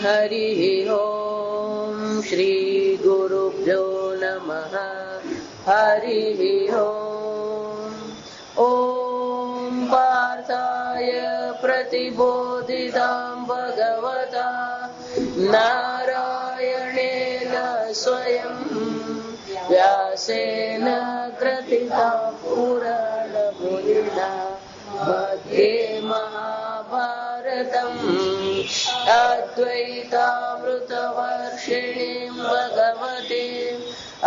हरिः ओम् श्रीगुरुभ्यो नमः हरिः ओम् ॐ पार्थाय प्रतिबोधितां भगवता नारायणेन स्वयं व्यासेन ग्रथितां पुराणमुनिना मध्ये महाभारतम् अद्वैतामृतवर्षिणीं भगवतीम्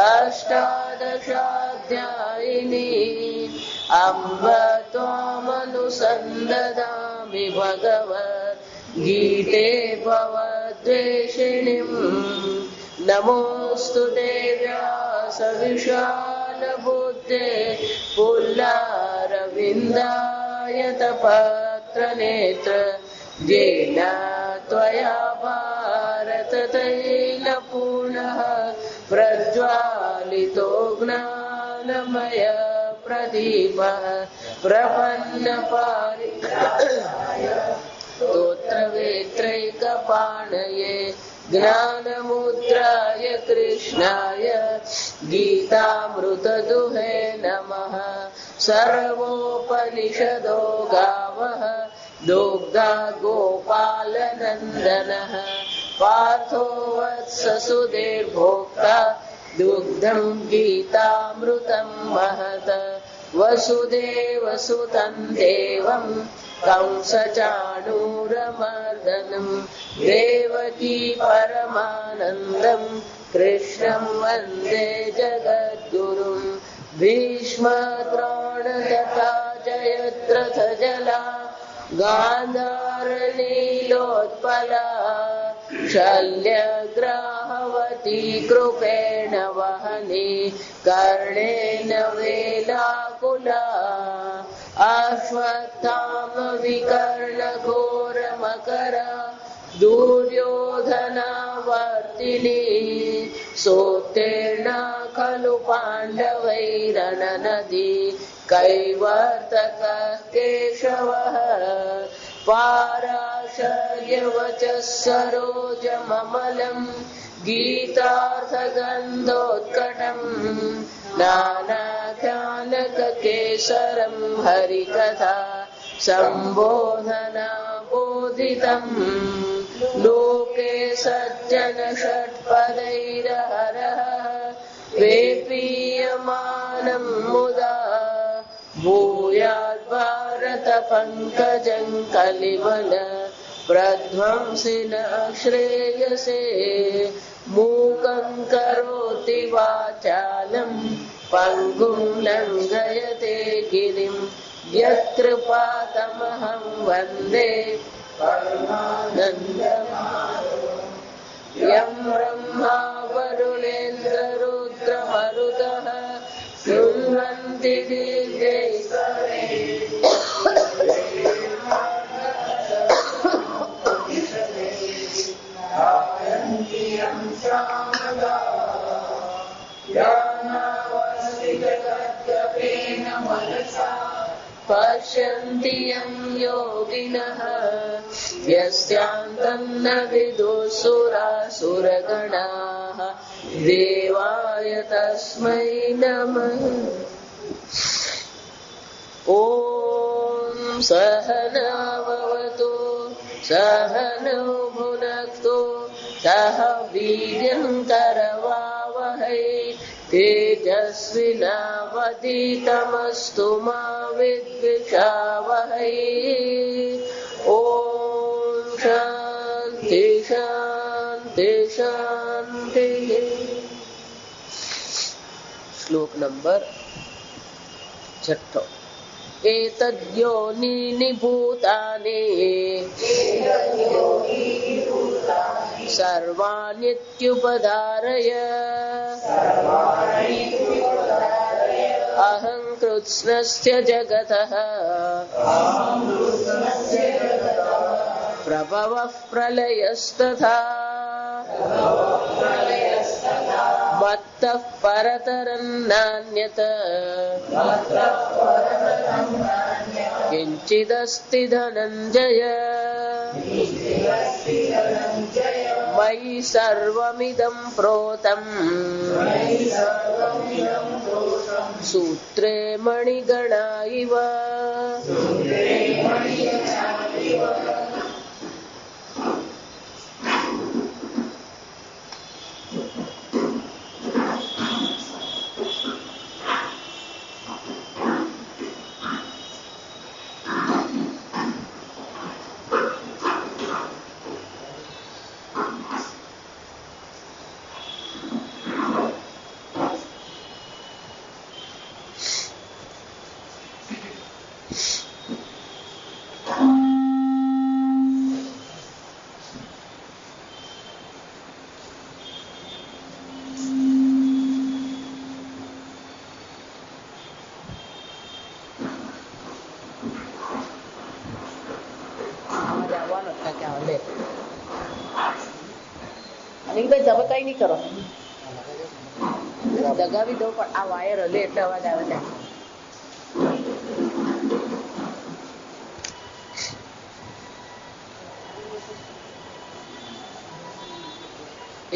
अष्टादशाध्यायिनी अम्ब त्वामनुसन्दधामि भगवद्गीते भवद्वेषिणीम् नमोऽस्तु देव्यासविशालबुद्धे पुल्लारविन्दायतपत्रनेत्र येन त्वया भारततैलपूर्णः प्रज्वालितो ज्ञानमय प्रदीपः प्रपन्नपारिजाताय स्तोत्रवेत्रैकपाणये ज्ञानमुद्राय कृष्णाय गीतामृतदुहे नमः। सर्वोपनिषदो गावः दुग्धा गोपालनन्दनः पार्थो वत्ससुधीर्भोक्ता दुग्धं गीतामृतं महत् वसुदेवसुतं देवं कंसचाणूरमर्दनं देवकी परमानन्दं कृष्णं वन्दे जगद्गुरुं भीष्मद्रोण तथा जयद्रथजला गान्धारनीलोत्पला शल्यग्राहवती कृपेण वहनी कर्णेन वेलाकुला अश्वत्थामविकर्णघोरमकरा दुर्योधनावर्तिनी सोत्तीर्णा खलु पाण्डवैरणनदी कैवर्तकः केशवः पाराशर्यवचः सरोजममलं गीतार्थगन्धोत्कटं नानाख्यानककेसरं हरिकथा सम्बोधनाबोधितम् लोके सज्जन षट्पदैरहरः वेपीयमानं मुदा भूयाद्भारत पङ्कजं कलिवल प्रध्वंसिन श्रेयसे मूकं करोति वाचालं पङ्गुं लङ्घयते गिरिं यत्कृपातमहं वन्दे परमानन्दमाधवम् यं ब्रह्मा वरुणेन्द्ररुद्रमरुतः शृण्वन्ति दिव्यैस्तवे गायन्ति यं श्यामला ज्ञानावस्थितगद्गपेन मनसा पश्यन्ति यं योगिनः यस्यान्तं न विदुःसुरासुरगणाः देवाय तस्मै नमः। ॐ सहनाववतु सहनौ भुनक्तु सह वीर्यं करवावहै तेजस्विनावधीतमस्तु मा विद्विषावहै। ॐ शान्ति शान्ति शान्तिः। श्लोक नंबर 6। एतद्योनीनि भूतानि सर्वाण्यत्युपधारय अहं कृत्स्नस्य जगतः प्रभवः प्रलयस्तथा मत्तः परतरं नान्यत् किञ्चिदस्ति धनञ्जय મયि સર્વમિદં પ્રોતમ સૂત્રે મણિગણા ઇવ. અનિલભાઈ તમે કઈ નહીં કરો, દગાવી દો પણ આ વાયર હલે એટલે અવાજ આવે ને.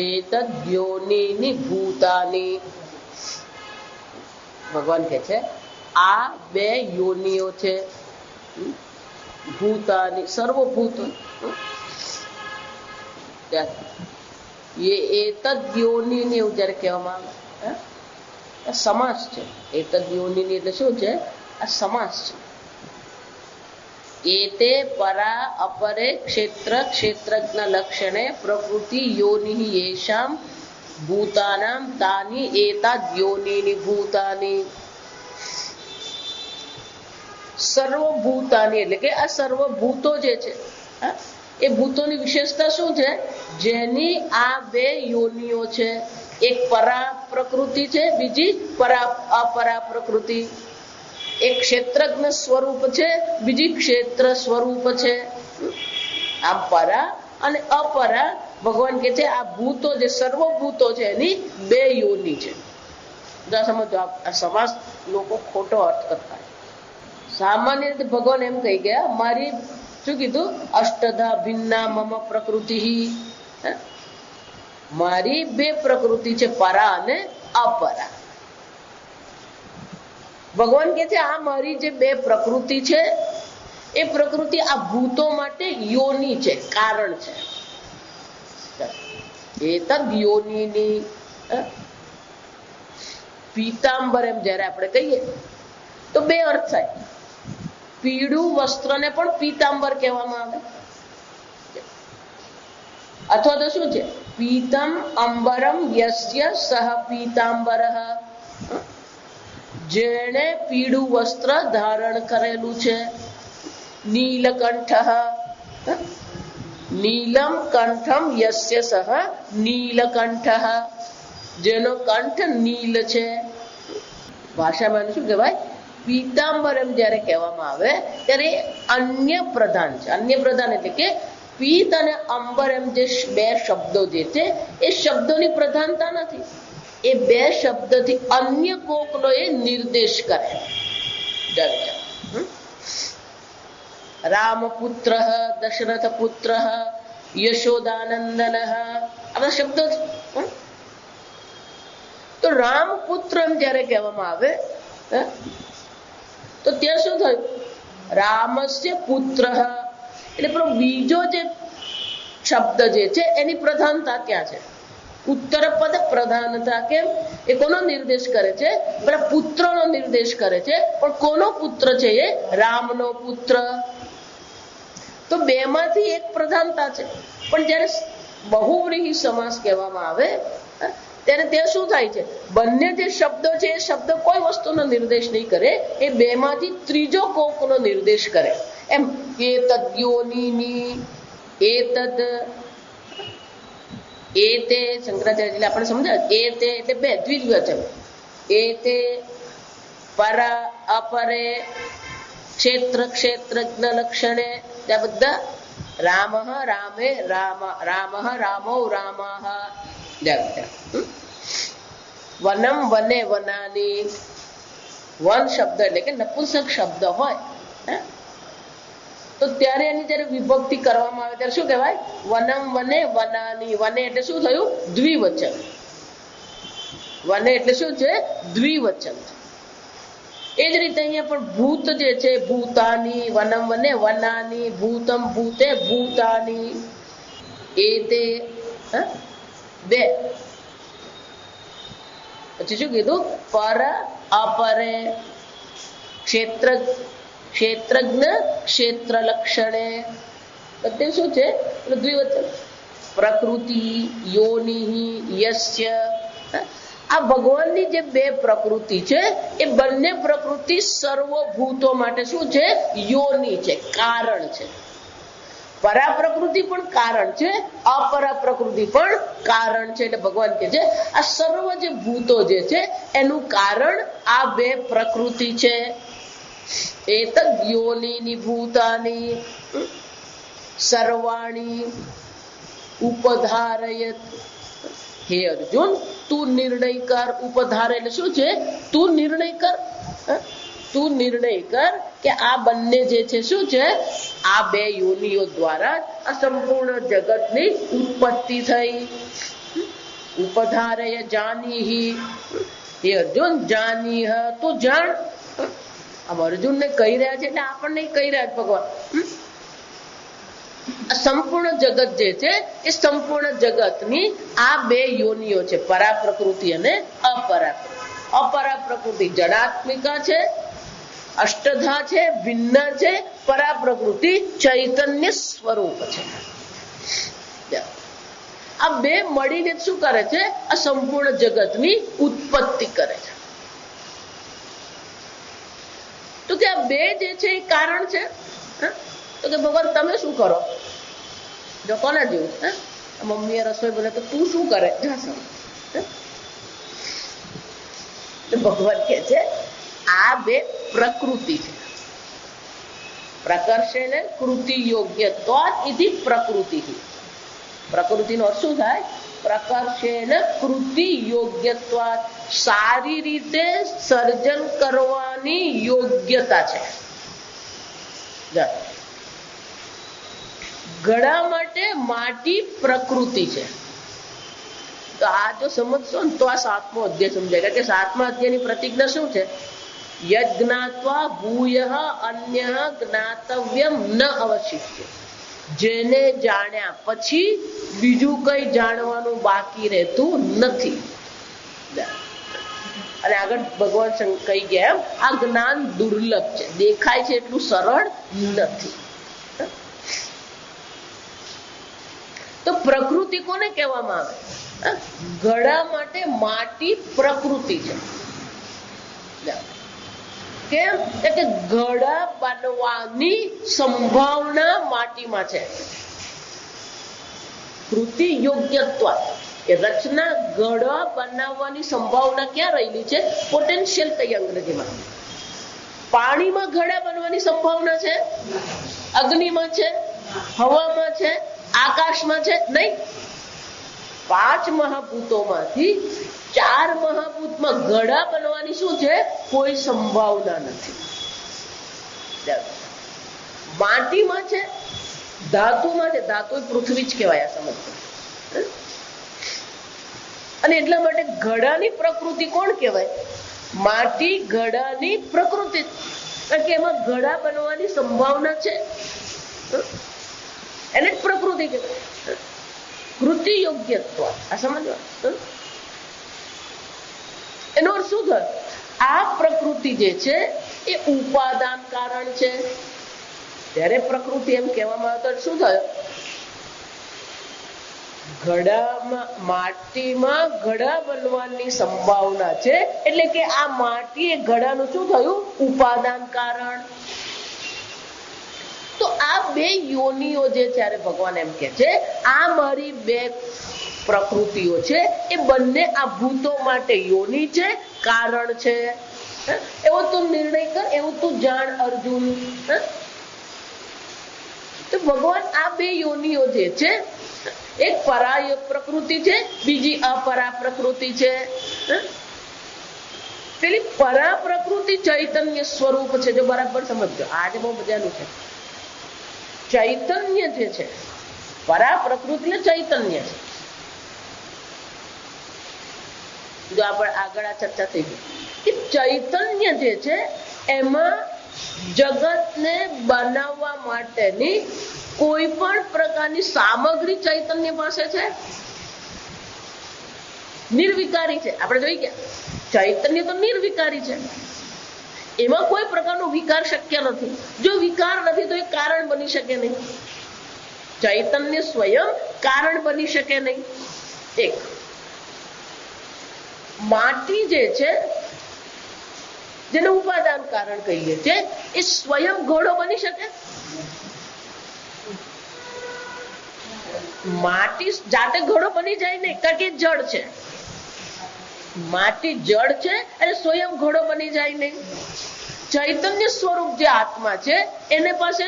એતદ યોનિની ભૂતાની, ભગવાન કે છે આ બે યોનિઓ છે. ભૂતાની સર્વભૂતો, એ એતદ યોનિ ને એવું જયારે કહેવામાં આવે સમાસ છે. એતદ યોનિ એટલે શું છે? આ સમાસ છે. એતે પરા અપરે ક્ષેત્ર ક્ષેત્રજ્ઞ લક્ષણે પ્રકૃતિ યોનિ યેષામ ભૂતાનામ તાની એતદ યોનિની ભૂતાની. સર્વભૂતાની એટલે કે આ સર્વભૂતો જે છે એ ભૂતોની વિશેષતા શું છે? જેની આ બે યોનિઓ છે. એક પરા પ્રકૃતિ છે, બીજી અપરા પ્રકૃતિ. એક ક્ષેત્રજ્ઞ સ્વરૂપ છે, બીજી ક્ષેત્ર સ્વરૂપ છે. આ પરા અને અપરા ભગવાન કે છે આ ભૂતો જે સર્વભૂતો છે એની બે યોનિ છે. સમજો, આ સમાસ લોકો ખોટો અર્થ કરતા. સામાન્ય રીતે ભગવાન એમ કહી ગયા મારી શું કીધું? અષ્ટધા ભિન્ના મમ પ્રકૃતિ. મારી બે પ્રકૃતિ છે, પરા અને અપરા. ભગવાન કે છે આ મારી જે બે પ્રકૃતિ છે એ પ્રકૃતિ આ ભૂતો માટે યોની છે, કારણ છે. એતદ યોનિની પીતાંબર એમ જયારે આપણે કહીએ તો બે અર્થ થાય. પીળું વસ્ત્રને પણ પીતાંબર કહેવામાં આવે, અથવા તો શું છે? પીતમ અંબરમ યસ્ય સહ પીતાંબરઃ. જેણે પીળું વસ્ત્ર ધારણ કરેલું છે. નીલકંઠઃ, નીલમ કંઠમ યસ્ય સહ નીલકંઠઃ. જેનો કંઠ નીલ છે. ભાષામાં શું કહેવાય? પીતાંબર એમ જયારે કહેવામાં આવે ત્યારે અન્ય પ્રધાન છે. અન્ય પ્રધાન એટલે કે પીત અને અંબર એમ જે બે શબ્દો જે છે એ શબ્દોની પ્રધાનતા નથી. એ બે શબ્દથી અન્ય કોકનો એ નિર્દેશ કરે. રામપુત્ર, દશરથ પુત્ર, યશોદાનંદન, આવા શબ્દો છે. તો રામપુત્ર એમ જયારે કહેવામાં આવે તો ત્યાં શું થયું? રામસ્ય પુત્ર એટલે બીજો જે શબ્દ જે છે એની પ્રધાનતા ત્યાં છે. ઉત્તર પદ પ્રધાનતા. કેમ? એ કોનો નિર્દેશ કરે છે? પેલા પુત્રનો નિર્દેશ કરે છે. પણ કોનો પુત્ર છે? એ રામનો પુત્ર. તો બે માંથી એક પ્રધાનતા છે. પણ જયારે બહુવ્રીહી સમાસ કહેવામાં આવે ત્યારે ત્યાં શું થાય છે? બંને જે શબ્દો છે એ શબ્દ કોઈ વસ્તુનો નિર્દેશ નહીં કરે, એ બે માંથી ત્રીજો કોકનો નિર્દેશ કરે. એમ એતદ યોનિની, એતદ, એતે શંકરાચાર્ય આપણે સમજાય. એતે એટલે બે દ્વિવચન. એતે પરા અપરે ક્ષેત્ર ક્ષેત્રજ્ઞ લક્ષણે. ત્યાં બધા રામ રામે રામ, રામ રામો રામાહ. વનમ વને તો ત્યારે એની જયારે વિભક્તિ કરવામાં આવે ત્યારે શું કહેવાય? વનમ વને વનાની. વને એટલે શું થયું? દ્વિવચન. વને એટલે શું છે? દ્વિવચન. એ જ રીતે અહીંયા પણ ભૂત જે છે, ભૂતાની. વનમ વને વનાની. ભૂતમ ભૂતે ભૂતાની. એ તે બે. પછી શું કીધું? પર અપરે. ક્ષેત્રજ્ઞ ક્ષેત્ર લક્ષણે. બધે શું છે? દ્વિવચન. પ્રકૃતિ યોનિ યસ્ય. આ ભગવાનની જે બે પ્રકૃતિ છે એ બંને પ્રકૃતિ સર્વભૂતો માટે શું છે? યોનિ છે, કારણ છે. પરા પ્રકૃતિ પણ કારણ છે, અપરા પ્રકૃતિ પણ કારણ છે. એટલે ભગવાન કે છે આ સર્વ જે ભૂતો જે છે એનું કારણ આ બે પ્રકૃતિ છે. એતદ યોનિની ભૂતાની સર્વાણી ઉપધારયત. હે અર્જુન, તું નિર્ણય કર. ઉપધાર એટલે શું છે? તું નિર્ણય કર. તું નિર્ણય કર કે આ બંને જે છે શું છે? આ બે યોનિઓ દ્વારા આ સંપૂર્ણ જગતની ઉત્પત્તિ થઈ. ઉપધારય જાનીહી. હે અર્જુન, જાનીહ, તું જાણ. આમ અર્જુનને કહી રહ્યા છે એટલે આપણને કહી રહ્યા છે ભગવાન. સંપૂર્ણ જગત જે છે એ સંપૂર્ણ જગતની આ બે યોનિઓ છે, પરા પ્રકૃતિ અને અપરા. અપરા પ્રકૃતિ જડાત્મિકા છે, અષ્ટધા છે, ભિન્ન છે. પરા પ્રકૃતિ ચૈતન્ય સ્વરૂપ છે. આ બે મળીને શું કરે છે? આ સંપૂર્ણ જગતની ઉત્પત્તિ કરે છે. તો કે આ બે જે છે એ કારણ છે. તો કે ભગવાન તમે શું કરો? જો કોના જેવું? મમ્મીએ રસોઈ બને તો તું શું કરે? ભગવાન કે છે આ બે પ્રકૃતિ છે. પ્રકર્ષેણ કૃતિ યોગ્યત્વાત ઇતિ પ્રકૃતિ. પ્રકૃતિનો અર્થ શું થાય? પ્રકર્ષેણ કૃતિ યોગ્યત્વાત. સારી રીતે સર્જન કરવાની યોગ્યતા છે. ઘડા માટે માટી પ્રકૃતિ છે. તો આ જો સમજશો ને તો આ 7મો અધ્યાય સમજાય. કે 7મા અધ્યાયની પ્રતિજ્ઞા શું છે? યજ્ઞાત્વા ભૂયઃ અન્ય જ્ઞાતવ્યમ ન અવશિષ્ય. જેને જાણ્યા પછી બીજું કઈ જાણવાનું બાકી રહેતું નથી. અને આગળ ભગવાન કહી ગયા એમ આ જ્ઞાન દુર્લભ છે, દેખાય છે એટલું સરળ નથી. તો પ્રકૃતિ કોને કહેવામાં આવે? ઘડા માટે માટી પ્રકૃતિ છે. કેમ કે ઘડા બનવાની સંભાવના માટીમાં છે. કૃતિ યોગ્યત્વ એ રચના ઘડા બનાવવાની સંભાવના ક્યાં રહેલી છે? પોટેન્શિયલ કઈ અંગ્રેજીમાં? પાણીમાં ઘડા બનવાની સંભાવના છે, અગ્નિમાં છે, હવામાં છે, આકાશમાં છે નહીં. 5 મહાભૂતોમાંથી 4 મહાભૂતમાં ઘડા બનવાની શું છે? કોઈ સંભાવના નથી. માટીમાં છે, ધાતુમાં છે. ધાતુ પૃથ્વી જ કહેવાય આ સમજ. અને એટલા માટે ઘડાની પ્રકૃતિ કોણ કહેવાય? માટી ઘડાની પ્રકૃતિ. કારણ કે એમાં ઘડા બનવાની સંભાવના છે, એને જ પ્રકૃતિ કહેવાય. કૃતિ યોગ્યત્વ. આ સમજવા એનો અર્થ શું થાય? આ પ્રકૃતિ જે છે એ ઉપાદાન કારણ છે. ત્યારે પ્રકૃતિ એમ કહેવામાં આવે તો શું થયું? ઘડામાં માટીમાં ઘડા બનવાની સંભાવના છે. એટલે કે આ માટી એ ઘડાનું શું થયું? ઉપાદાન કારણ. તો આ બે યોનિઓ જે ત્યારે ભગવાન એમ કે છે આ મારી બે પ્રકૃતિઓ છે એ બંને આ ભૂતો માટે યોનિ છે, કારણ છે. એવો તું નિર્ણય કર, એવું તું જાણ અર્જુન. તો ભગવાન આ બે યોનિઓ જે છે એક પરાય પ્રકૃતિ છે, બીજી અપરા પ્રકૃતિ છે. પેલી પરા પ્રકૃતિ ચૈતન્ય સ્વરૂપ છે. જો બરાબર સમજજો, આજે બહુ મજાનું છે. ચૈતન્ય જે છે, પરા પ્રકૃતિ ચૈતન્ય છે. જો આપણે આગળ આ ચર્ચા થઈ ગઈ કે ચૈતન્ય જે છે એમાં જગતને બનાવવા માટેની કોઈ પણ પ્રકારની સામગ્રી ચૈતન્ય પાસે છે, નિર્વિકારી છે. આપણે જોઈ ગયા ચૈતન્ય તો નિર્વિકારી છે, એમાં કોઈ પ્રકારનો વિકાર શક્ય નથી. જો વિકાર નથી તો એ કારણ બની શકે નહીં. ચૈતન્ય સ્વયં કારણ બની શકે નહીં. એક માટી જે છે જેને ઉપાદાન કારણ કહીએ છીએ, એ સ્વયં ઘોડો બની શકે? માટી જાતે ઘોડો બની જાય નહીં, કારણ કે જળ છે. માટી જળ છે અને સ્વયં ઘોડો બની જાય નહીં. ચૈતન્ય સ્વરૂપ જે આત્મા છે એને પાસે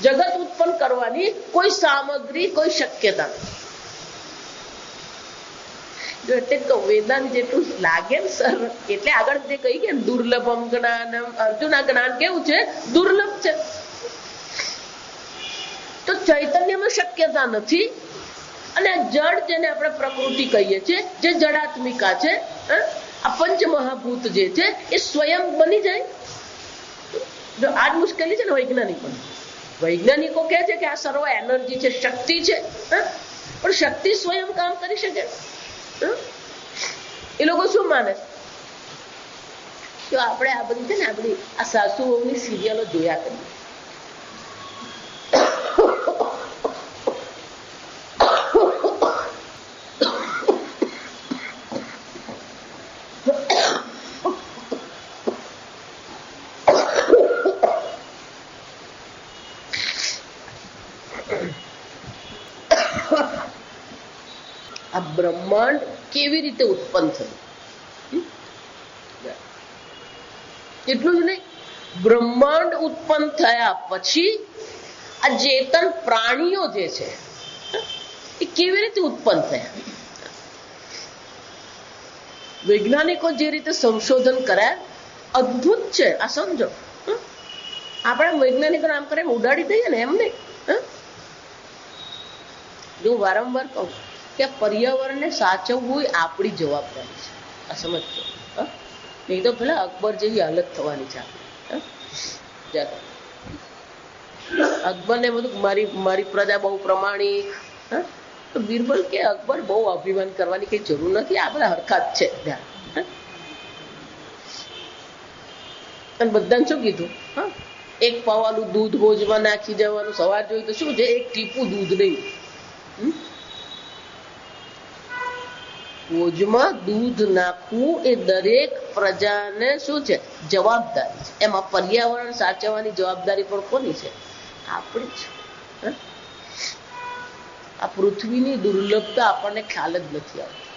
જગત ઉત્પન્ન કરવાની કોઈ સામગ્રી, કોઈ શક્યતા નથી. જો એટલે વેદાંત જેટલું લાગે ને સર, એટલે આગળ જે કહી કે દુર્લભમ જ્ઞાનમ, અર્જુન આ જ્ઞાન કેવું છે? દુર્લભ છે. તો ચૈતન્યમાં શક્યતા નથી. અને જળ જેને આપણે પ્રકૃતિ કહીએ છીએ, જે જડાત્મિકા છે, આ પંચ મહાભૂત જે છે એ સ્વયં બની જાય. જો આજ મુશ્કેલી છે ને વૈજ્ઞાનિકો કહે છે કે આ સર્વ એનર્જી છે, શક્તિ છે, પણ શક્તિ સ્વયં કામ કરી શકે? એ લોકો શું માને? તો આપણે આ બધી છે ને આપણી આ સાસુઓની સિરિયલો જોયા કરીએ. આ બ્રહ્માંડ કેવી રીતે ઉત્પન્ન થયું? એટલું જ નહીં, બ્રહ્માંડ ઉત્પન્ન થયા પછી આ ચેતન પ્રાણીઓ જે છે એ કેવી રીતે ઉત્પન્ન થયા? વૈજ્ઞાનિકો જે રીતે સંશોધન કર્યા અદ્ભુત છે. આ સમજો, આપણે વૈજ્ઞાનિકો નામ કરે ઉડાડી દઈએ ને, એમ નહીં. હું વારંવાર કહું કે પર્યાવરણને સાચવવું એ આપણી જવાબદારી છે. આ સમજજો. નહીં તો પેલા અકબર જેવી હાલત થવાની છે. અકબર ને બધું મારી પ્રજા બહુ પ્રમાણિક. તો બિરબલ કે અકબર બહુ અભિમાન કરવાની કઈ જરૂર નથી, આ બધા હરખાત છે. અને બધાને શું કીધું? એક પાવાનું દૂધ હોજમાં નાખી જવાનું. સવાર જોયું તો શું છે? એક ટીપું દૂધ નહીં. હોજમાં દૂધ નાખવું એ દરેક પ્રજાને શું છે? જવાબદારી છે. એમાં પર્યાવરણ સાચવવાની જવાબદારી પણ કોની છે? આપણી છે. આ પૃથ્વીની દુર્લભતા આપણને ખ્યાલ જ નથી આવતી.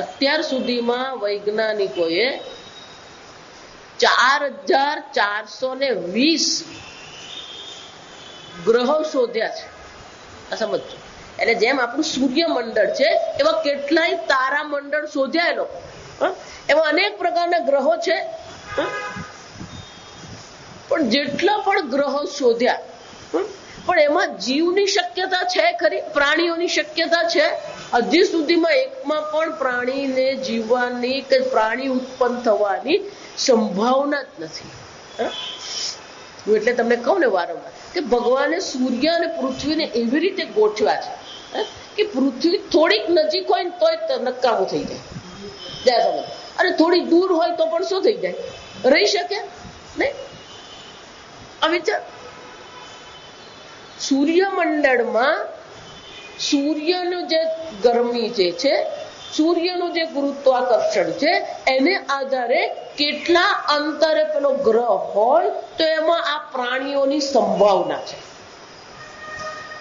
અત્યાર સુધીમાં વૈજ્ઞાનિકોએ 4420 ગ્રહો શોધ્યા છે. આ સમજો. એટલે જેમ આપણું સૂર્યમંડળ છે એવા કેટલાય તારા મંડળ શોધ્યા એ લોકો. એમાં અનેક પ્રકારના ગ્રહો છે. પણ જેટલા પણ ગ્રહો શોધ્યા, પણ એમાં જીવની શક્યતા છે ખરી? પ્રાણીઓની શક્યતા છે? હજી સુધીમાં એકમાં પણ પ્રાણીને જીવવાની કે પ્રાણી ઉત્પન્ન થવાની સંભાવના જ નથી. હું એટલે તમને કહું ને વારંવાર કે ભગવાને સૂર્ય અને પૃથ્વીને એવી રીતે ગોઠવ્યા છે કે પૃથ્વી થોડીક નજીક હોય ને તોય નકામું થઈ જાય, અને થોડી દૂર હોય તો પણ શું થઈ જાય? રહી શકે નહીં. આ વિચાર. સૂર્યમંડળમાં સૂર્યનું જે ગરમી જે છે, સૂર્યનું જે ગુરુત્વાકર્ષણ છે, એને આધારે કેટલા અંતરે પેલો ગ્રહ હોય તો એમાં આ પ્રાણીઓની સંભાવના છે.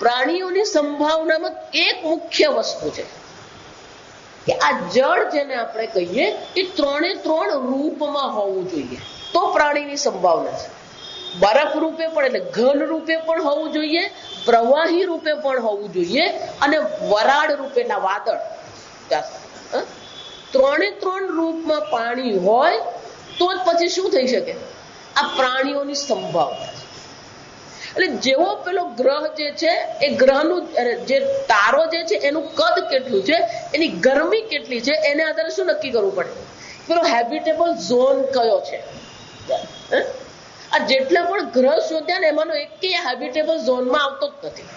પ્રાણીઓની સંભાવનામાં એક મુખ્ય વસ્તુ છે કે આ જળ જેને આપણે કહીએ એ 3 રૂપમાં હોવું જોઈએ તો પ્રાણીની સંભાવના છે. બરફ રૂપે પણ, એટલે ઘન રૂપે પણ હોવું જોઈએ, પ્રવાહી રૂપે પણ હોવું જોઈએ, અને વરાળ રૂપેના વાદળ. 3 રૂપમાં પાણી હોય તો જ પછી શું થઈ શકે? આ પ્રાણીઓની સંભાવના છે. એટલે જેવો પેલો ગ્રહ જે છે એ ગ્રહનું જે તારો જે છે એનું કદ કેટલું છે, એની ગરમી કેટલી છે, એને આધારે શું નક્કી કરવું પડે? પેલો હેબિટેબલ ઝોન કયો છે. આ જેટલા પણ ગ્રહ શોધ્યા ને એમાંનો એક હેબિટેબલ ઝોનમાં આવતો જ નથી.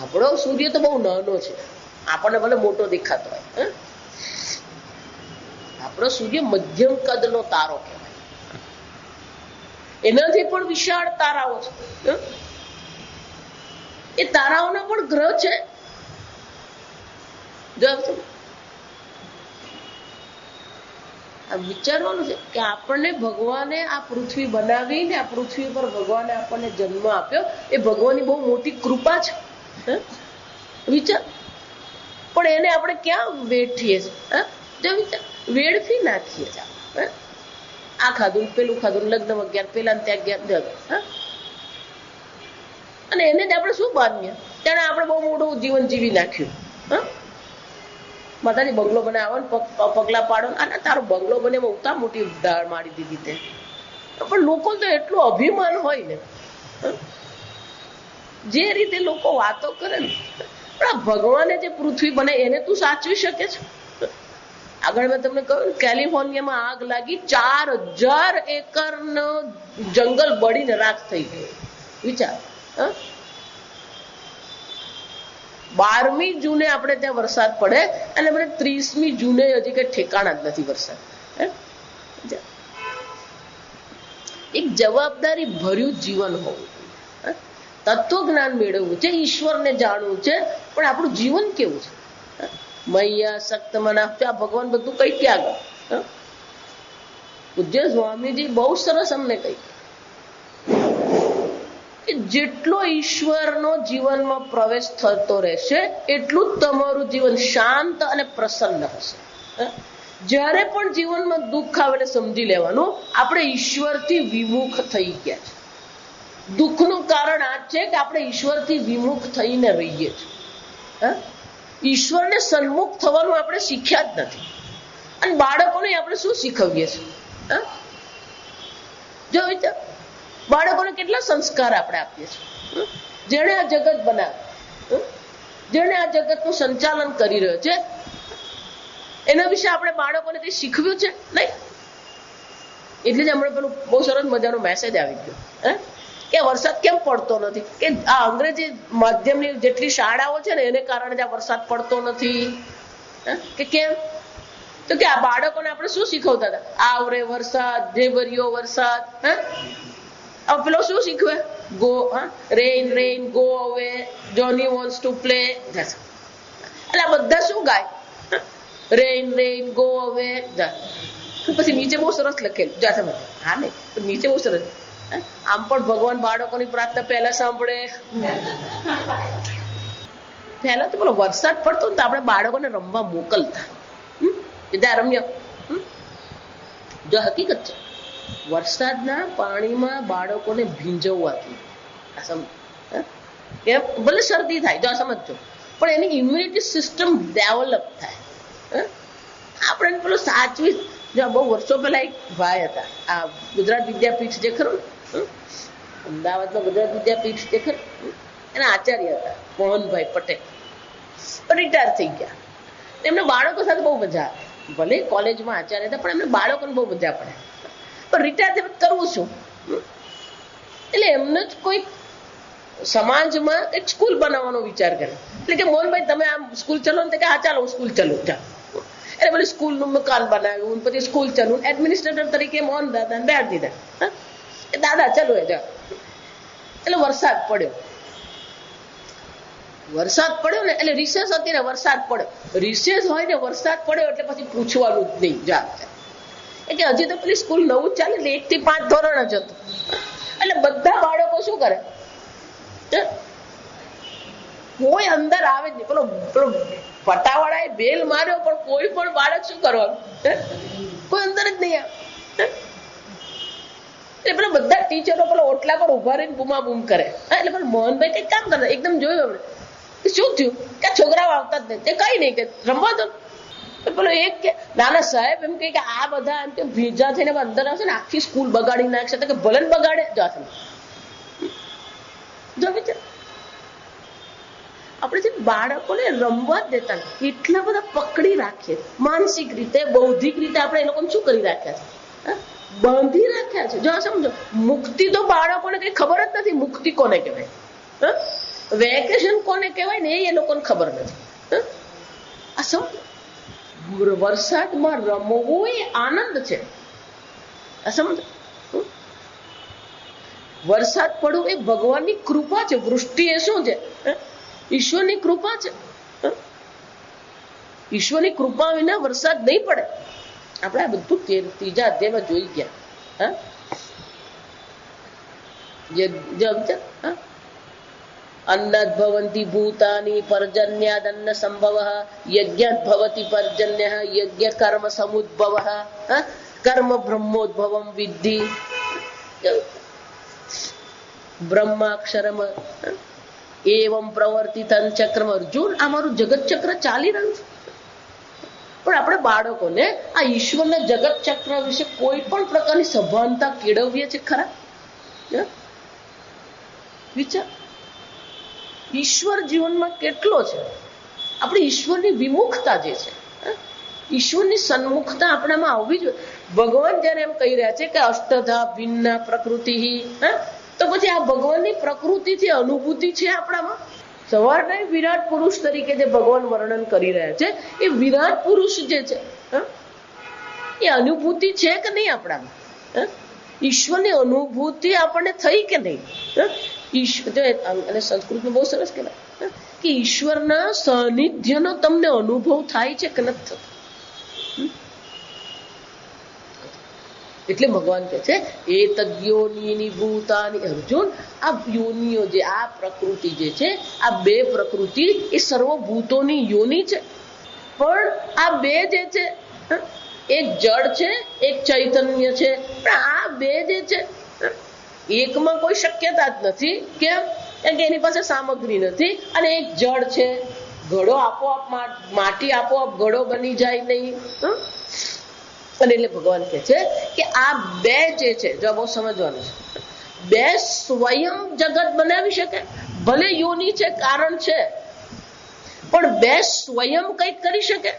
આપણો સૂર્ય તો બહુ નાનો છે, આપણને ભલે મોટો દેખાતો હોય. આપણો સૂર્ય મધ્યમ કદનો તારો કહેવાય. એનાથી પણ વિશાળ તારાઓ છે. એ તારાઓના પણ ગ્રહ છે. વિચારવાનું છે કે આપણને ભગવાને આ પૃથ્વી બનાવીને આ પૃથ્વી પર ભગવાને આપણને જન્મ આપ્યો, એ ભગવાનની બહુ મોટી કૃપા છે. વિચાર. પણ એને આપણે ક્યાં વેઠીએ છીએ? વેડફી નાખીએ છીએ. આ ખાધું, પેલું ખાધું, લગ્ન ગયા, પેલા ત્યાં ગયા, અને એને જ આપણે શું માનીએ? ત્યારે આપણે બહુ મોટું જીવન જીવી નાખ્યું. માતાજી બંગલો બનાવો ને પગલા પાડો, અને તારો બંગલો બને ઉતા મોટી દાળ મારી દીધી તે. પણ લોકો તો એટલું અભિમાન હોય ને, જે રીતે લોકો વાતો કરે ને, પણ આ ભગવાને જે પૃથ્વી બને એને તું સાચવી શકે છે? આગળ મેં તમને કહ્યું, કેલિફોર્નિયામાં આગ લાગી, 4000 એકરનો જંગલ બળીને રાખ થઈ ગયો. વિચાર. 12મી જૂને આપણે ત્યાં વરસાદ પડે અને 30મી જૂને હજી કઈ ઠેકાણા જ નથી વરસાદ. એક જવાબદારી ભર્યું જીવન હોવું, તત્વજ્ઞાન મેળવવું છે, ઈશ્વરને જાણવું છે, પણ આપણું જીવન કેવું છે? મૈયા સક્ત મના, આ ભગવાન બધું કઈ ક્યાં ગયું? પૂજ્ય સ્વામીજી બહુ સરસ અમને કહી કે જેટલો ઈશ્વરનો જીવનમાં પ્રવેશ થતો રહેશે એટલું જ તમારું જીવન શાંત અને પ્રસન્ન હશે. જ્યારે પણ જીવનમાં દુઃખ આવે એટલે સમજી લેવાનું આપણે ઈશ્વરથી વિમુખ થઈ ગયા છે. દુઃખનું કારણ આ છે કે આપણે ઈશ્વરથી વિમુખ થઈને રહીએ છીએ. ઈશ્વરને સન્મુખ થવાનું આપણે શીખ્યા જ નથી. અને બાળકોને આપણે શું શીખવીએ છીએ? જો વિચાર, બાળકોને કેટલા સંસ્કાર આપણે આપીએ છીએ. જેણે આ જગત બનાવ્યું, જેણે આ જગતનું સંચાલન કરી રહ્યો છે, એના વિશે આપણે બાળકોને કંઈ શીખવ્યું છે? નહીં. એટલે જ હમણાં પેલું બહુ સરસ મજાનો મેસેજ આવી ગયો કે વરસાદ કેમ પડતો નથી, કે આ અંગ્રેજી માધ્યમની જેટલી શાળાઓ છે ને એને કારણે જ આ વરસાદ પડતો નથી. કે કેમ? તો કે આ બાળકોને આપણે શું શીખવતા હતા? આવરે વરસાદ, ઢેબરિયો વરસાદ. હવે પેલો શું શીખવે? ગો રેઇન રેઇન ગો અવે, જોની વોન્ટ્સ ટુ પ્લે. એટલે આ બધા શું ગાય? રેઇન રેઇન ગો અવે. પછી નીચે બહુ સરસ લખેલું, જા તમે. હા નહીં, નીચે બહુ સરસ. આમ પણ ભગવાન બાળકોની પ્રાર્થના પહેલા સાંભળે. પહેલા તો પેલો વરસાદ પડતો ને તો આપણે બાળકોને રમવા મોકલતા. ત્યાં રમ્ય. જો હકીકત છે, વરસાદના પાણીમાં બાળકોને ભીંજવવાથી ભલે શરદી થાય, જો સમજો, પણ એની ઇમ્યુનિટી સિસ્ટમ ડેવલપ થાય. આપણે પેલું સાચવી. જો બહુ વર્ષો પહેલા એક ભાઈ હતા, આ ગુજરાત વિદ્યાપીઠ જે ખરું ને, અમદાવાદમાં ગુજરાત વિદ્યાપીઠ જે ખરું, એના આચાર્ય હતા મોહનભાઈ પટેલ. રિટાયર થઈ ગયા. એમને બાળકો સાથે બહુ મજા આવે. ભલે કોલેજમાં આચાર્ય હતા પણ એમને બાળકોને બહુ મજા પડે. પણ રિટાયર થઈને કરવું શું? એટલે એમને જ કોઈ સમાજમાં એક સ્કૂલ બનાવવાનો વિચાર કરે. એટલે કે મોહનભાઈ તમે આમ સ્કૂલ ચલો ને, કે હા ચાલો હું સ્કૂલ ચલું. ચાલો એટલે પછી સ્કૂલનું મકાન બનાવ્યું, પછી સ્કૂલ ચલું. એડમિનિસ્ટ્રેટર તરીકે મોહન દાદા બેઠ દીધા. દાદા ચલો એ જા. એટલે વરસાદ પડ્યો. વરસાદ પડ્યો ને એટલે રિસેસ હતી ને, વરસાદ પડ્યો. રિસેસ હોય ને વરસાદ પડ્યો એટલે પછી પૂછવાનું જ નહીં. જા એટલે હજી તો પેલી સ્કૂલ નવું ચાલે, એટલે 1 થી 5 ધોરણ જ હતું. એટલે બધા બાળકો શું કરે? કોઈ અંદર આવે જ નહીં. પેલો પટાવાળાએ બેલ માર્યો પણ કોઈ પણ બાળક શું કરવાનું? કોઈ અંદર જ નહીં આવે. એટલે પેલા બધા ટીચરો પેલા ઓટલા પર ઉભા રહીને બૂમા બૂમ કરે. એટલે પેલા મોહનભાઈ કઈ કામ કરતા, એકદમ જોયું એમને શું થયું કે છોકરાઓ આવતા જ નહીં. તે કઈ નહીં, કે રમવા દો. પેલો એક કે નાના સાહેબ એમ કે આ બધા એમ કે ભીજા થઈને અંદર આવશે ને આખી સ્કૂલ બગાડી નાખશે. કે ભલે બગાડે, જાશે જો વિચાર, આપણે જે બાળકોને રમવા જ દેતા એટલા બધા પકડી રાખીએ, માનસિક રીતે, બૌદ્ધિક રીતે આપણે એ લોકોને શું કરી રાખ્યા છે? બાંધી રાખ્યા છે. જો સમજો, મુક્તિ તો બાળકોને કઈ ખબર જ નથી. મુક્તિ કોને કહેવાય, વેકેશન કોને કહેવાય ને એ લોકોને ખબર નથી. આ સમજો, વરસાદમાં રમવું એ આનંદ છે. આ સમજો, વરસાદ પડવું એ ભગવાનની કૃપા છે. વૃષ્ટિ એ શું છે? ઈશ્વરની કૃપા છે. ઈશ્વરની કૃપા વિના વરસાદ નહીં પડે. આપણે આ બધું ત્રીજા અધ્યાયમાં જોઈ ગયા. અન્નાદ ભવંતિ ભૂતાની પર્જન્યાદ અન્ન સંભવઃ યજ્ઞાદ ભવતિ પર્જન્યઃ યજ્ઞ કર્મ સમુદ્ભવઃ કર્મ બ્રહ્મોદ્ભવમ વિદ્ધિ બ્રહ્માક્ષરમ એવમ પ્રવર્તિતં ચક્રમ. અર્જુન, આ મારું જગત ચક્ર ચાલી રહ્યું છે, પણ આપણે બાળકોને આ ઈશ્વરના જગત ચક્ર વિશે કોઈ પણ પ્રકારની સભાનતા કેળવીએ છીએ ખરા? વિચાર, ઈશ્વર જીવનમાં કેટલો છે. આપણે ઈશ્વરની વિમુખતા જે છે, ઈશ્વરની સન્મુખતા આપણામાં આવવી જોઈએ. ભગવાન જયારે એમ કહી રહ્યા છે કે અષ્ટધા ભિન્ન પ્રકૃતિ, તો પછી આ ભગવાનની પ્રકૃતિથી અનુભૂતિ છે આપણામાં. સવારના વિરાટ પુરુષ તરીકે જે ભગવાન વર્ણન કરી રહ્યા છે, એ વિરાટ પુરુષ જે છે એ અનુભૂતિ છે કે નહીં આપણામાં? ઈશ્વરની અનુભૂતિ આપણને થઈ કે નહીં? અને સંસ્કૃતમાં બહુ સરસ કહેવાય કે ઈશ્વરના સાનિધ્યનો તમને અનુભવ થાય છે કે નથી થતો? એટલે ભગવાન કહે છે એ તદ્યોનિની ભૂતાની. અર્જુન, આ યોનિઓ જે, આ પ્રકૃતિ જે છે, આ બે પ્રકૃતિ એ સર્વભૂતોની યોની છે. પણ આ બે જે છે, એક જળ છે, એક ચૈતન્ય છે. પણ આ બે જે છે, એકમાં કોઈ શક્યતા જ નથી. કેમ? કે એની પાસે સામગ્રી નથી. અને એક જળ છે, ઘડો આપોઆપ, માટી આપોઆપ ઘડો બની જાય નહીં. અને એટલે ભગવાન કહે છે કે આ બે જે છે, જો બહુ સમજવાનું છે, બે સ્વયં જગત બનાવી શકે. ભલે યોની છે, કારણ છે, પણ બે સ્વયં કંઈક કરી શકે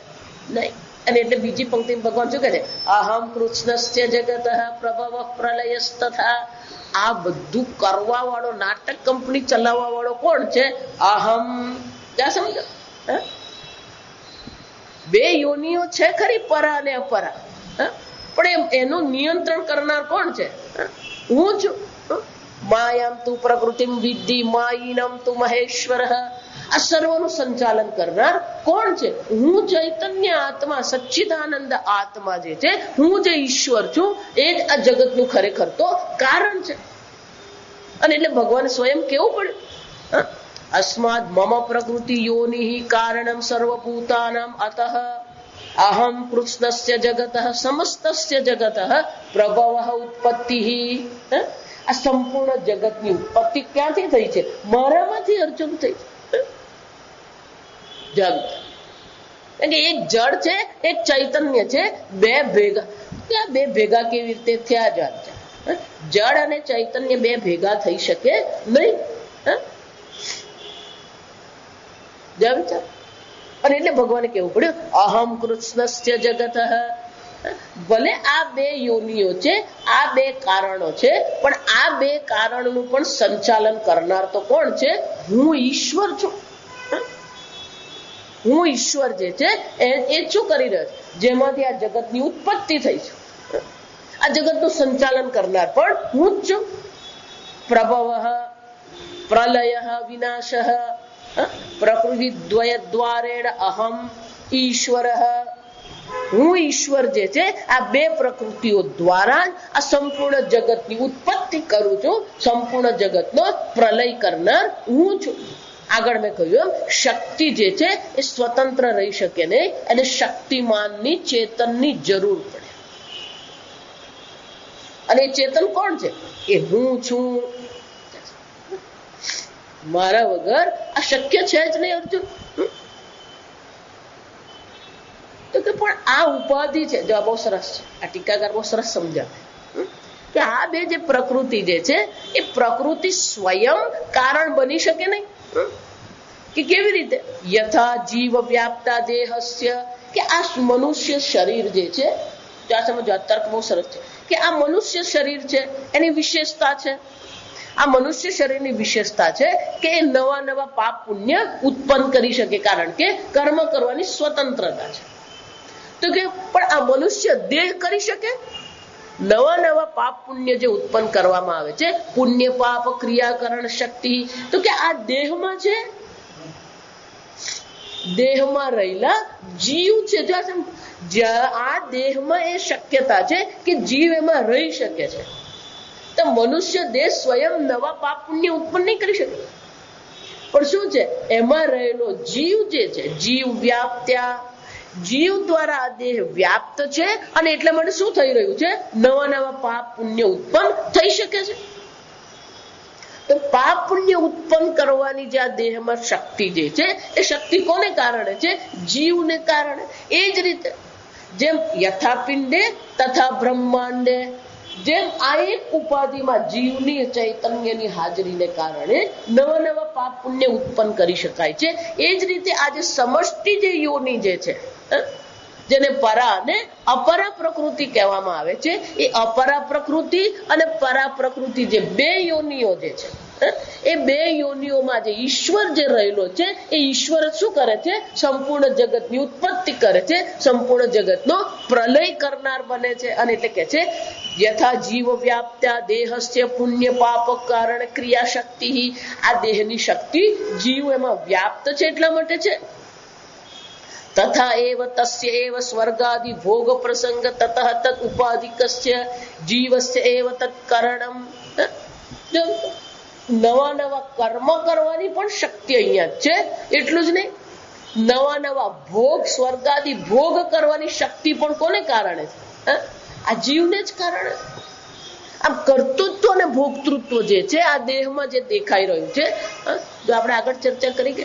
નહીં. અને એટલે બીજી પંક્તિમાં ભગવાન શું કહે છે? અહમ કૃષ્ણસ્ય જગત પ્રભવ પ્રલયસ્તથા. આ બધું કરવા વાળો, નાટક કંપની ચલાવવા વાળો કોણ છે? અહમ. ક્યાં સમજો? બે યોનિઓ છે ખરી, પરા અને અપરા, પણ એનું નિયંત્રણ કરનાર કોણ છે? હું છું. માયામ તું પ્રકૃતિમ વિદ્ધિ માયિનમ તું મહેશ્વર. આ સર્વનું સંચાલન કરનાર કોણ છે? હું ચૈતન્ય આત્મા, સચ્ચિદાનંદ આત્મા જે છે, હું જે ઈશ્વર છું, એ જ આ જગતનું ખરેખર તો કારણ છે. અને એટલે ભગવાન સ્વયં કેવું પડ્યું? અસ્માદ મમ પ્રકૃતિ યોનિ કારણમ સર્વભૂતાનામ અતઃ અહમ કૃષ્ણસ્ય જગત સમસ્તસ્ય જગત પ્રભવ ઉત્પત્તિ. આ સંપૂર્ણ જગતની ઉત્પત્તિ ક્યાંથી થઈ છે? મારામાંથી અર્જુન થઈ છે. જગ એક જળ છે, એક ચૈતન્ય છે, બે ભેગા. ત્યાં બે ભેગા કેવી રીતે થયા? જળ અને ચૈતન્ય બે ભેગા થઈ શકે નહીં. અને એટલે ભગવાને કેવું પડ્યું અહમ કૃષ્ણસ્ય જગત. ભલે આ બે યોનિઓ છે, આ બે કારણો છે, પણ આ બે કારણનું પણ સંચાલન કરનાર તો કોણ છે? હું ઈશ્વર છું. હું ઈશ્વર જે છે એ શું કરી રહ્યો છે? જેમાંથી આ જગતની ઉત્પત્તિ થઈ છે, આ જગતનું સંચાલન કરનાર પણ હું જ છું. પ્રભવ પ્રલય વિનાશ પ્રકૃતિ દ્વય દ્વારેણ અહમ ઈશ્વર. હું ઈશ્વર જે છે, આ બે પ્રકૃતિઓ દ્વારા આ સંપૂર્ણ જગતની ઉત્પત્તિ કરું છું. સંપૂર્ણ જગતનો પ્રલય કરનાર હું છું. આગળ મેં કહ્યું એમ શક્તિ જે છે એ સ્વતંત્ર રહી શકે નહીં, અને શક્તિમાનની ચેતનની જરૂર પડે. અને એ ચેતન કોણ છે? એ હું છું. મારા વગર આ શક્ય છે જ નહીં અર્જુન. તો કે પણ આ ઉપાધિ છે. જો બહુ સરસ છે, આ ટીકાકાર બહુ સરસ સમજાવે કે આ બે જે પ્રકૃતિ જે છે એ પ્રકૃતિ સ્વયં કારણ બની શકે નહીં. કે કેવી રીતે? યથા જીવ વ્યાપ્તા દેહસ્ય, કે આ મનુષ્ય શરીર જે છે, આ સમજો, આ તર્ક બહુ સરસ છે, કે આ મનુષ્ય શરીર છે એની વિશેષતા છે, આ મનુષ્ય શરીરની વિશેષતા છે કે એ નવા નવા પાપ પુણ્ય ઉત્પન્ન કરી શકે, કારણ કે કર્મ કરવાની સ્વતંત્રતા છે. તો કે પણ આ મનુષ્ય દેહ કરી શકે? નવા નવા પાપ પુણ્ય જે ઉત્પન્ન કરવામાં આવે છે, પુણ્ય પાપ ક્રિયાકરણ શક્તિ, તો કે આ દેહમાં છે, દેહમાં રહેલા જીવ છે, આ દેહમાં એ શક્યતા છે કે જીવ એમાં રહી શકે છે. તો મનુષ્ય દેહ સ્વયં નવા પાપ પુણ્ય ઉત્પન્ન નહીં કરી શકે, પણ શું છે, એમાં રહેલો જીવ જે છે, જીવ વ્યાપ્ત્યા, જીવ દ્વારા આ દેહ વ્યાપ્ત છે, અને એટલા માટે શું થઈ રહ્યું છે, નવા નવા પાપ પુણ્ય ઉત્પન્ન થઈ શકે છે. તો પાપ પુણ્ય ઉત્પન્ન કરવાની જે આ દેહમાં શક્તિ જે છે, એ શક્તિ કોને કારણે છે? જીવને કારણે. એ જ રીતે જેમ યથા પિંડે તથા બ્રહ્માંડે, જેમ આ એક ઉપાધિમાં જીવની ચૈતન્યની હાજરીને કારણે નવા નવા પાપ પુણ્ય ઉત્પન્ન કરી શકાય છે, એ જ રીતે આજે સમષ્ટિ જે યોની જે છે, જેને પરા અને અપરા પ્રકૃતિ કહેવામાં આવે છે, એ અપરા પ્રકૃતિ અને પરા પ્રકૃતિ જે બે યોનિઓ જે છે, એ બે યોનિઓમાં જે ઈશ્વર જે રહેલો છે, એ ઈશ્વર શું કરે છે? સંપૂર્ણ જગતની ઉત્પત્તિ કરે છે, સંપૂર્ણ જગતનો પ્રલય કરનાર બને છે. અને એટલે કે છે યથા જીવ વ્યાપ્ત્યા દેહસ્ય પુણ્ય પાપ કારણ ક્રિયા શક્તિ, આ દેહની શક્તિ જીવ એમાં વ્યાપ્ત છે એટલા માટે છે. તથા એવ તસ્ય એવ સ્વર્ગાદિ ભોગ પ્રસંગ તતઃ તત ઉપાધિકસ્ય જીવસ્ય એવ તત કારણમ. નવા નવા કર્મ કરવાની પણ શક્તિ અહીંયા છે. એટલું જ નહીં, નવા નવા ભોગ, સ્વર્ગાદિ ભોગ કરવાની શક્તિ પણ કોને કારણે છે? આ જીવને જ કારણે. આમ કર્તૃત્વ અને ભોક્તૃત્વ જે છે આ દેહમાં જે દેખાઈ રહ્યું છે, જો આપણે આગળ ચર્ચા કરી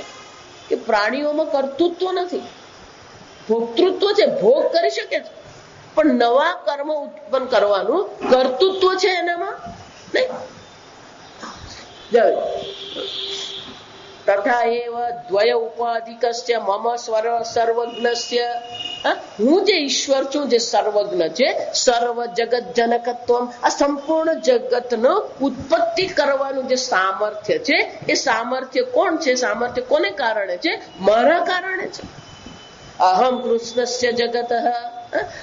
કે પ્રાણીઓમાં કર્તૃત્વ નથી, ભોક્તૃત્વ છે, ભોગ કરી શકે છે, પણ નવા કર્મ ઉત્પન્ન કરવાનું કર્તૃત્વ છે એનામાં નહીં. તથા એવ દ્વય ઉપાધિકસ્ય મમ સર્વજ્ઞસ્ય, હું જે ઈશ્વર છું જે સર્વજ્ઞ છે, સર્વ જગત જનકત્વમ, આ સંપૂર્ણ જગતનો ઉત્પત્તિ કરવાનું જે સામર્થ્ય છે, એ સામર્થ્ય કોણ છે? સામર્થ્ય કોને કારણે છે? મારા કારણે છે. અહમ કૃષ્ણસ્ય જગત,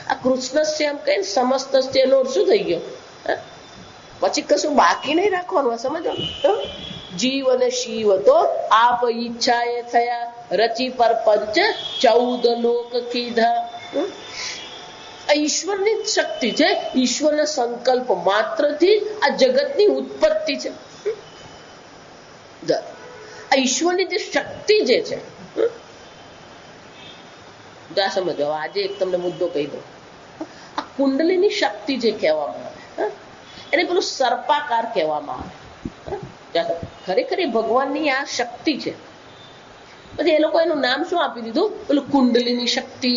આ કૃષ્ણસ્ય એમ કઈ સમસ્તસ્ય નો શું થઈ ગયો? પછી કશું બાકી નહીં રાખવાનું. સમજો, જીવ અને શિવ તો આપ ઈચ્છા એ થયા, રચી પર પંચ 14 લોક કીધા. આ ઈશ્વરની શક્તિ છે, ઈશ્વરના સંકલ્પ માત્રથી આ જગતની ઉત્પત્તિ છે. આ ઈશ્વરની જે શક્તિ જે છે, સમજો. આજે એક તમને મુદ્દો કહી દઉં. આ કુંડલીની શક્તિ જે કહેવામાં આવે, એને પેલું સર્પાકાર કહેવામાં આવે. ખરેખર એ ભગવાનની આ શક્તિ છે. પછી એ લોકો એનું નામ શું આપી દીધું? પેલું કુંડલીની શક્તિ.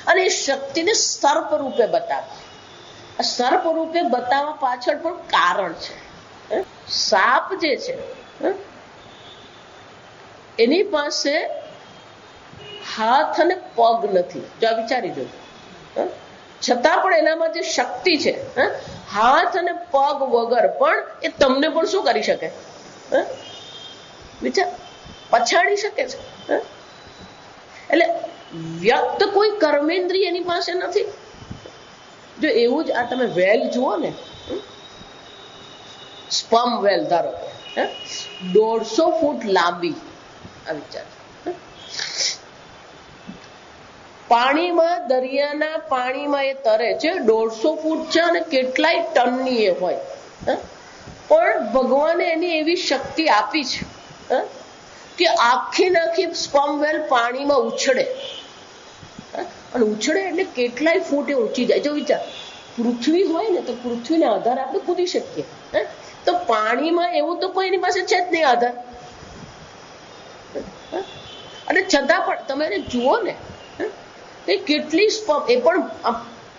અને એ શક્તિને સર્પ રૂપે બતાવે. આ સર્પ રૂપે બતાવવા પાછળ પણ કારણ છે. સાપ જે છે એની પાસે હાથ અને પગ નથી. જો વિચારી જો, છતાં પણ એનામાં જે શક્તિ છે, હાથ અને પગ વગર પણ એ તમને પણ શું કરી શકે? વિચાર, પછાડી શકે છે. એટલે વ્યક્ત કોઈ કર્મેન્દ્રિય એની પાસે નથી. જો એવું જ આ તમે વેલ જુઓ ને, સ્પર્મ વેલ ધારો કે 150 ફૂટ લાંબી, આ વિચાર, પાણીમાં, દરિયાના પાણીમાં એ તરે છે, 150 ફૂટ છે અને કેટલાય ટનની એ હોય. પણ ભગવાને એની એવી શક્તિ આપી છે કે આખી નાખી સ્પર્મ વેલ પાણીમાં ઉછળે, અને ઉછળે એટલે કેટલાય ફૂટ એ ઊંચી જાય. જો વિચાર, પૃથ્વી હોય ને તો પૃથ્વીના આધારે આપણે કૂદી શકીએ, તો પાણીમાં એવું તો કોઈની પાસે છે જ નહીં આધાર. અને છતાં પણ તમે એને જુઓ ને, કેટલી સ્પર્મ, એ પણ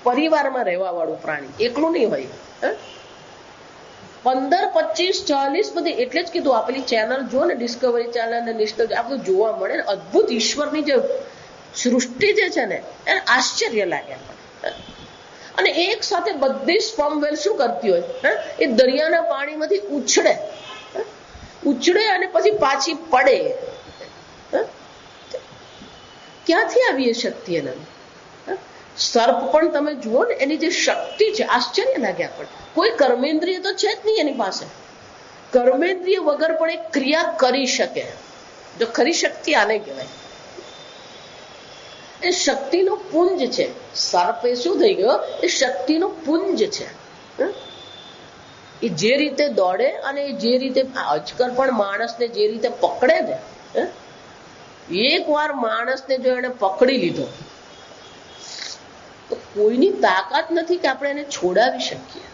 પરિવારમાં રહેવા વાળું પ્રાણી, એકલું નહીં હોય. 15, 25, 40 બધી. એટલે જ કીધું, આ પેલી ચેનલ જો ને, ડિસ્કવરી ચેનલ ને નેશનલ, આ બધું જોવા મળે ને, અદભુત ઈશ્વરની જે સૃષ્ટિ જે છે ને, એને આશ્ચર્ય લાગે. અને એક સાથે બધી સ્પર્મ વેલ શું કરતી હોય, એ દરિયાના પાણીમાંથી ઉછળે અને પછી પાછી પડે. ક્યાંથી આવી એ શક્તિ એના? સર્પ પણ તમે જુઓ ને, એની જે શક્તિ છે, આશ્ચર્ય લાગે આપણને. કોઈ કર્મેન્દ્રિય તો છે જ નહીં એની પાસે. કર્મેન્દ્રિય વગર પણ એક ક્રિયા કરી શકે. જો ખરી શક્તિ આને કહેવાય. એ શક્તિનો પુંજ છે. સર્પ એ શું થઈ ગયો? એ શક્તિનો પુંજ છે. એ જે રીતે દોડે અને જે રીતે અજગર પણ માણસને જે રીતે પકડે ને, એક વાર માણસને જો એને પકડી લીધો તો કોઈની તાકાત નથી કે આપણે એને છોડાવી શકીએ.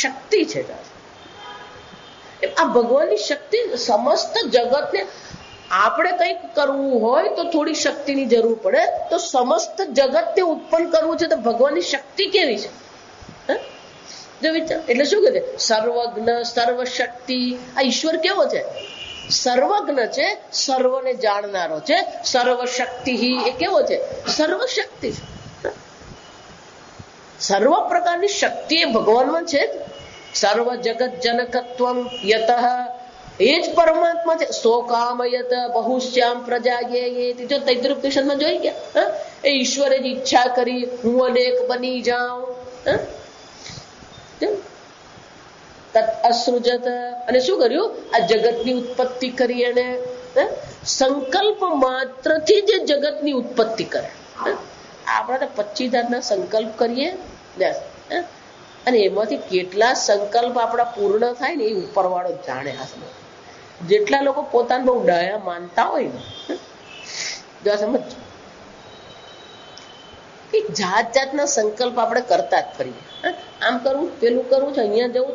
શક્તિ છે આ ભગવાનની શક્તિ. સમસ્ત જગતને આપણે કંઈક કરવું હોય તો થોડી શક્તિની જરૂર પડે. તો સમસ્ત જગતને ઉત્પન્ન કરવું છે તો ભગવાનની શક્તિ કેવી છે? જો વિચાર. એટલે શું કહે છે? સર્વજ્ઞ સર્વશક્તિ. આ ઈશ્વર કેવો છે? સર્વજ્ઞ છે, સર્વને જાણનારો છે. સર્વશક્તિ એ કેવો છે? સર્વશક્તિ છે. સર્વ પ્રકારની શક્તિ એ ભગવાનમાં છે. સર્વ જગત જનકત્વમ યતઃ, એ જ પરમાત્મા છે. સો કામયત બહુશ્યામ પ્રજાયે. જો તૈત્રીયોપનિષદમાં જોઈ ગયા, એ ઈશ્વરે જ ઈચ્છા કરી હું અનેક બની જાઉં. અસૃજત. અને શું કર્યું? આ જગતની ઉત્પત્તિ કરી. એને સંકલ્પ માત્રથી જે જગતની ઉત્પત્તિ કરે. આપણે તો 25 જાતના સંકલ્પ કરીએ અને એમાંથી કેટલા સંકલ્પ આપણા પૂર્ણ થાય ને એ ઉપરવાળો જાણે. જેટલા લોકો પોતાને બહુ ડાયા માનતા હોય ને, સમજ, જાત જાતના સંકલ્પ આપણે કરતા જ ફરીએ. આમ કરવું, પેલું કરવું છે, અહીંયા જવું,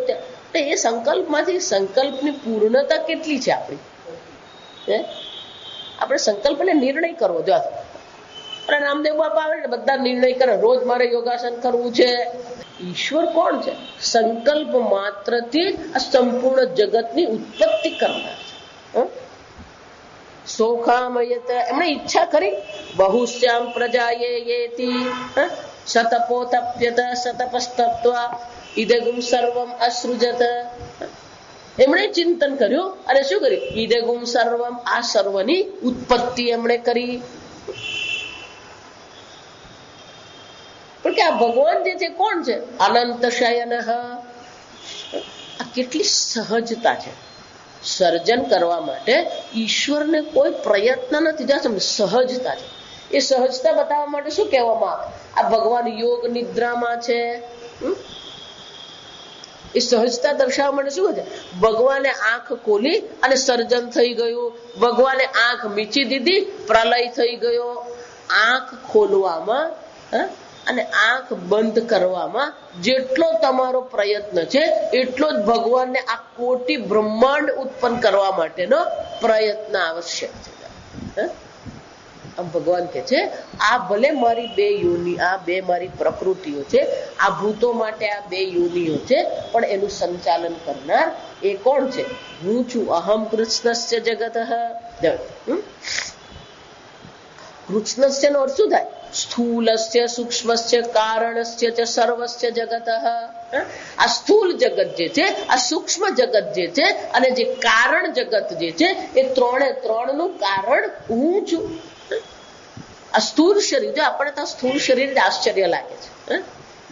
એ સંકલ્પમાંથી સંકલ્પની પૂર્ણતા કેટલી છે આપણી? આપણે સંકલ્પને નિર્ણય કરવો. જો રામદેવ બાપા આવે ને, બધા નિર્ણય કરે, રોજ મારે યોગાસન કરવું છે. ઈશ્વર કોણ છે? સંકલ્પ માત્રથી આ સંપૂર્ણ જગતની ઉત્પત્તિ કરનાર છે. સોખામયત. એમણે ઈચ્છા કરી બહુશ્યામ પ્રજાયેતિ શતપોતપ્યત શતપસ્તત્વા ઇદગુમ સર્વમ અસૃજત. એમણે ચિંતન કર્યું અને શું કર્યું? ઇદગુમ સર્વમ, આ સર્વની ઉત્પત્તિ એમણે કરી. પણ કે આ ભગવાન જે છે કોણ છે? અનંત શયન. આ કેટલી સહજતા છે. સર્જન કરવા માટે ઈશ્વરને કોઈ પ્રયત્ન નથી. સહજતા છે. એ સહજતા બતાવવા માટે શું કહેવામાં આવે? આ ભગવાન યોગ નિદ્રામાં છે. એ સહજતા દર્શાવવા માટે શું છે? ભગવાને આંખ ખોલી અને સર્જન થઈ ગયું. ભગવાને આંખ મીચી દીધી, પ્રલય થઈ ગયો. આંખ ખોલવામાં અને આંખ બંધ કરવામાં જેટલો તમારો પ્રયત્ન છે એટલો જ ભગવાનને આ કોટી બ્રહ્માંડ ઉત્પન્ન કરવા માટેનો પ્રયત્ન આવશ્યક છે. ભગવાન કે છે આ ભલે મારી બે યોનિ, આ બે મારી પ્રકૃતિઓ છે, આ ભૂતો માટે આ બે યોનિઓ છે, પણ એનું સંચાલન કરનાર એ કોણ છે? હું છું. અહમ કૃષ્ણસ્ય જગત. કૃષ્ણસ્ય નો અર્થ શું થાય? સ્થૂલસ્ય સૂક્ષ્મસ્ય કારણસ્ય ચ સર્વસ્ય જગત. આ સ્થૂલ જગત જે છે, આ સૂક્ષ્મ જગત જે છે, અને જે કારણ જગત જે છે, એ ત્રણે ત્રણનું કારણ હું છું. આ સ્થૂળ શરીર, જો આપણે તો સ્થૂળ શરીર આશ્ચર્ય લાગે છે.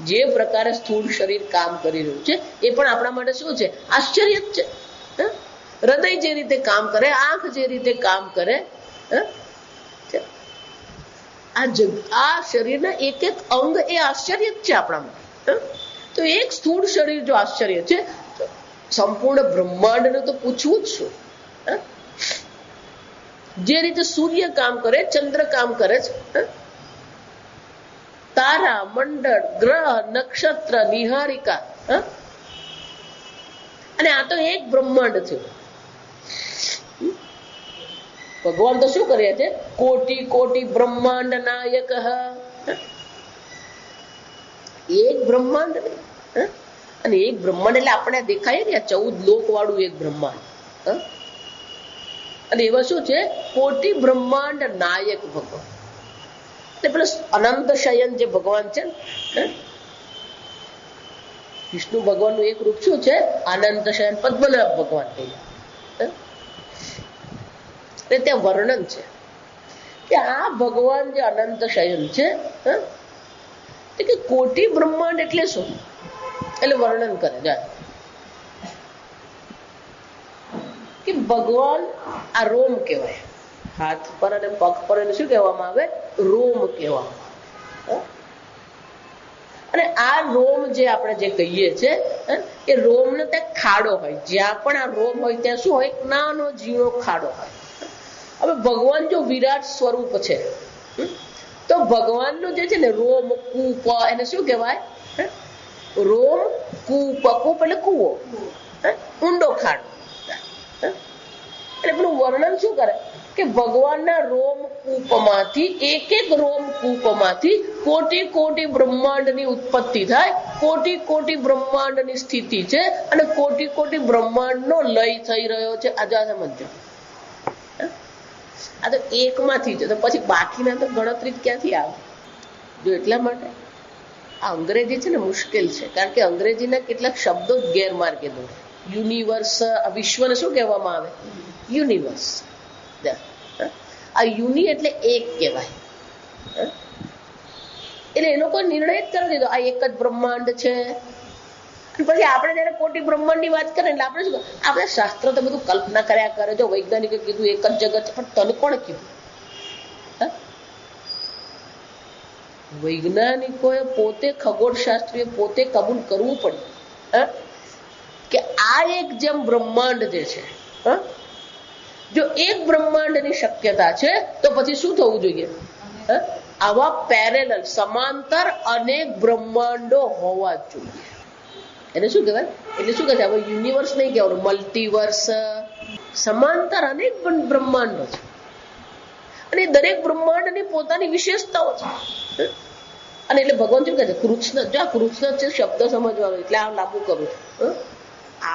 જે પ્રકારે સ્થૂળ શરીર કામ કરી રહ્યું છે એ પણ આપણા માટે શું છે? આશ્ચર્ય જ છે. હૃદય જે રીતે કામ કરે, આંખ જે રીતે કામ કરે, આ શરીરના એક એક અંગ એ આશ્ચર્ય જ છે આપણા માટે. તો એક સ્થૂળ શરીર જો આશ્ચર્ય છે, તો સંપૂર્ણ બ્રહ્માંડને તો પૂછવું જ શું? જે રીતે સૂર્ય કામ કરે, ચંદ્ર કામ કરે છે, તારા, મંડળ, ગ્રહ, નક્ષત્ર, નિહારિકા, અને આ તો એક બ્રહ્માંડ છે. ભગવાન તો શું કરે છે? કોટી કોટી બ્રહ્માંડ નાયક. એક બ્રહ્માંડ નહીં. અને એક બ્રહ્માંડ એટલે આપણે દેખાય ને 14 લોક વાળું એક બ્રહ્માંડ. અને એવા શું છે? કોટી બ્રહ્માંડ નાયક ભગવાન. એટલે પેલો અનંત શયન જે ભગવાન છે ને, વિષ્ણુ ભગવાનનું એક રૂપ શું છે? અનંત શયન પદ્મનાભ ભગવાન કહીએ. એટલે ત્યાં વર્ણન છે કે આ ભગવાન જે અનંત શયન છે કે કોટી બ્રહ્માંડ એટલે શું? એટલે વર્ણન કરે જાય કે ભગવાન આ રોમ કહેવાય, હાથ પર અને પગ પર એને શું કહેવામાં આવે? રોમ કહેવામાં આવે. અને આ રોમ જે આપણે જે કહીએ છીએ એ રોમ ને ત્યાં ખાડો હોય. જ્યાં પણ આ રોમ હોય ત્યાં શું હોય? નાનો ઝીણો ખાડો હોય. હવે ભગવાન જો વિરાટ સ્વરૂપ છે તો ભગવાનનું જે છે ને રોમ કૂપ એને શું કહેવાય? રોમ કૂપ. કૂપ એટલે કૂવો, ઊંડો ખાડો. એટલે પેલું વર્ણન શું કરે કે ભગવાનના રોમ કૂપમાંથી એક રોમ કૂપમાંથી કોટી કોટી બ્રહ્માંડની ઉત્પત્તિ થાય, કોટી કોટી બ્રહ્માંડની સ્થિતિ છે અને કોટી કોટી બ્રહ્માંડનો લય થઈ રહ્યો છે. આ સમજો, આ તો એકમાંથી છે તો પછી બાકીના તો ગણતરી ક્યાંથી આવે? જો એટલા માટે આ અંગ્રેજી છે ને મુશ્કેલ છે, કારણ કે અંગ્રેજીના કેટલાક શબ્દો જ ગેરમાર્ગે દોરે. યુનિવર્સ, વિશ્વને શું કહેવામાં આવે? યુનિવર્સ. આ યુનિ એટલે એક કહેવાય. એટલે એ લોકો નિર્ણય જ કરી દીધો આ એક જ બ્રહ્માંડ છે. પછી આપણે જયારે કોટી બ્રહ્માંડ ની વાત કરીએ એટલે આપણે શું, આપણે શાસ્ત્ર તો બધું કલ્પના કર્યા કરે. જો વૈજ્ઞાનિકે કીધું એક જ જગત છે, પણ તને કોણ કીધું? વૈજ્ઞાનિકોએ પોતે, ખગોળશાસ્ત્રીએ પોતે કબૂલ કરવું પડે કે આ એક જેમ બ્રહ્માંડ જે છે, જો એક બ્રહ્માંડની શક્યતા છે તો પછી શું થવું જોઈએ? આવા પેરેલલ સમાંતર અનેક બ્રહ્માંડો હોવા જોઈએ. એને શું કહેવાય? એટલે શું કહે છે? હવે યુનિવર્સ નહીં કહેવાનું, મલ્ટીવર્સ. સમાંતર અનેક બ્રહ્માંડો છે અને દરેક બ્રહ્માંડની પોતાની વિશેષતાઓ છે. અને એટલે ભગવાન શું કહે છે? કૃષ્ણ. જો આ કૃષ્ણ છે શબ્દ સમજવાનો, એટલે આ લાગુ કરું છું.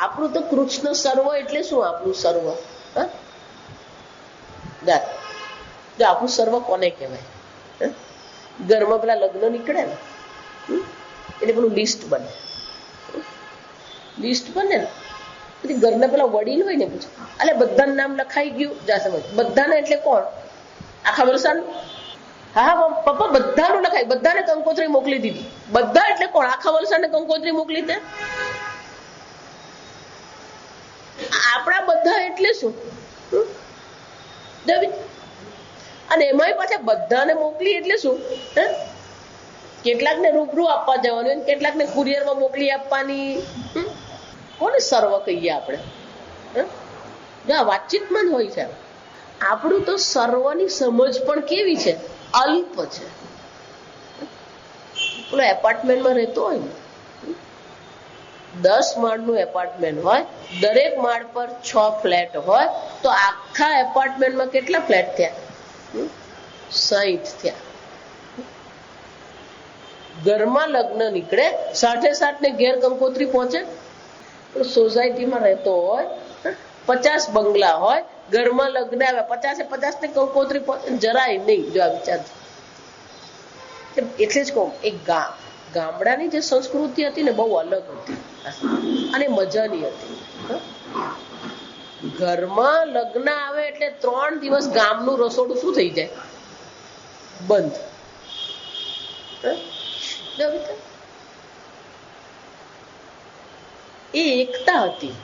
આપણું તો કૃષ્ણ સર્વ એટલે શું? આપણું સર્વ જો આપણું સર્વ કોને કહેવાય? ઘરમાં પેલા લગ્ન નીકળે ને એટલે પેલું લિસ્ટ બને. લિસ્ટ બને ને પછી ઘરના પેલા વડીલ હોય ને પૂછે, એટલે બધાનું નામ લખાઈ ગયું? જા સમજ. બધાને એટલે કોણ? આખા વલસાડ? હા પપ્પા બધાનું લખાય, બધાને કંકોત્રી મોકલી દીધી. બધા એટલે કોણ? આખા વલસાડને કંકોત્રી મોકલી દે. આપણા બધા એટલે શું? અને એમાંય પાછા બધાને મોકલી એટલે શું? કેટલાકને રૂબરૂ આપવા જવાનું, કેટલાકને કુરિયરમાં મોકલી આપવાની. કોને સર્વ કહીએ આપણે? જો વાતચીતમાં જ હોય છે. આપણું તો સર્વની સમજ પણ કેવી છે? અલ્પ છે. પેલો એપાર્ટમેન્ટમાં રહેતો હોય ને, 10 માળનું એપાર્ટમેન્ટ હોય, દરેક માળ પર 6 ફ્લેટ હોય, તો આખા એપાર્ટમેન્ટમાં કેટલા ફ્લેટ થયા? 60 થયા. ઘરમાં લગ્ન નીકળે, 60 ને ઘેર કંકોત્રી પહોંચે. સોસાયટીમાં રહેતો હોય, 50 બંગલા હોય, ઘરમાં લગ્ન આવ્યા, 50 ને કંકોત્રી પહોંચે? જરાય નહીં. જો આ વિચાર, એટલે જ કહું, એક ગામડાની જે સંસ્કૃતિ હતી ને બહુ અલગ હતી અને મજાની હતી. ઘરમાં લગ્ન આવે એટલે 3 દિવસ ગામનું રસોડું શું થઈ જાય? બંધ. એ એકતા હતી.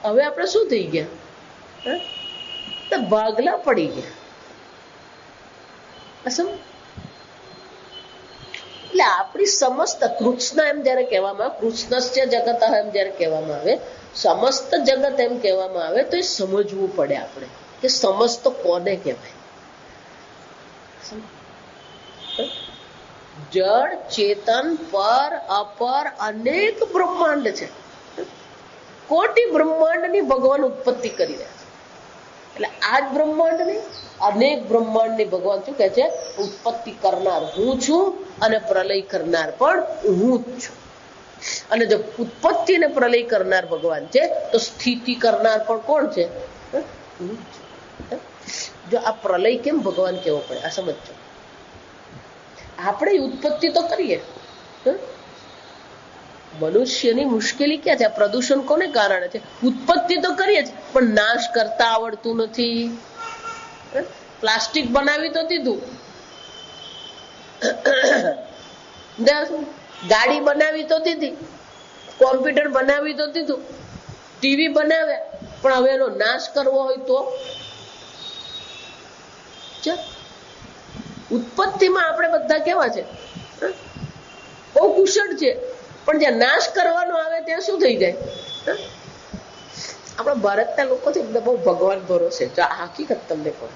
હવે આપણે શું થઈ ગયા? ભાગલા પડી ગયા. એટલે આપણી સમસ્ત કૃષ્ણ એમ જયારે કહેવામાં આવે, કૃષ્ણસ્ય જગત એમ જયારે કહેવામાં આવે, સમસ્ત જગત એમ કહેવામાં આવે તો એ સમજવું પડે આપણે કે સમસ્ત કોને કહેવાય. જળ, ચેતન, પર, અપર અનેક બ્રહ્માંડ છે. કોટી બ્રહ્માંડની ભગવાન ઉત્પત્તિ કરી રહ્યા છે. એટલે આ જ બ્રહ્માંડની અનેક બ્રહ્માંડની ભગવાન શું કહે છે? ઉત્પત્તિ કરનાર હું છું અને પ્રલય કરનાર પણ હું જ છું. અને જો ઉત્પત્તિ અને પ્રલય કરનાર ભગવાન છે તો સ્થિતિ કરનાર પણ કોણ છે? હું જ છું. જો આ પ્રલય કેમ ભગવાન કેવો પડે આ સમજો. આપણે ઉત્પત્તિ તો કરીએ, મનુષ્યની મુશ્કેલી ક્યાં છે? પ્રદૂષણ કોને કારણે છે? ઉત્પત્તિ તો કરીએ છીએ પણ નાશ કરતા આવડતું નથી. પ્લાસ્ટિક બનાવી તો દીધું, ગાડી બનાવી તો દીધી, કોમ્પ્યુટર બનાવી તો દીધું, ટીવી બનાવ્યા, પણ હવે એનો નાશ કરવો હોય તો ઉત્પત્તિમાં આપણે બધા કેવા છે? બહુ કુશળ છે, પણ જ્યાં નાશ કરવાનો આવે ત્યાં શું થઈ જાય? આપણા ભારતના લોકો છે બહુ ભગવાન ભરોસે. જો આ હકીકત તમને કહું,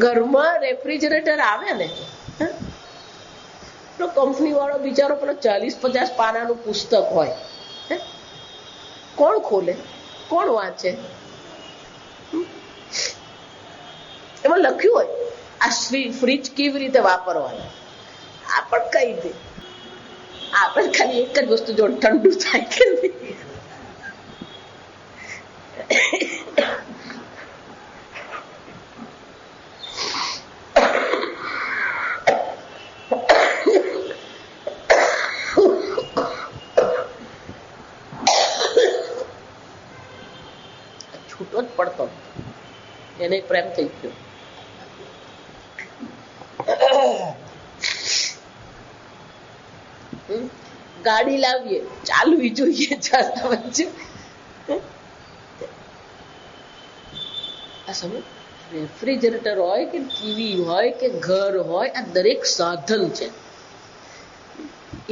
ઘરમાં રેફ્રિજરેટર આવે ને, કંપની વાળો બિચારો પેલો 40-50 પાનાનું પુસ્તક હોય, કોણ ખોલે? કોણ વાંચે? એમાં લખ્યું હોય આ ફ્રીજ કેવી રીતે વાપરવાનું. આપણ કઈ દે, આપણે ખાલી એક જ વસ્તુ જો ઠંડુ થાય કે નહીં. છૂટો જ પડતો એને પ્રેમ થઈ ગયો. ગાડી લાવીએ, ચાલવી જોઈએ. રેફ્રિજરેટર હોય કે ટીવી હોય કે ઘર હોય, આ દરેક સાધન છે.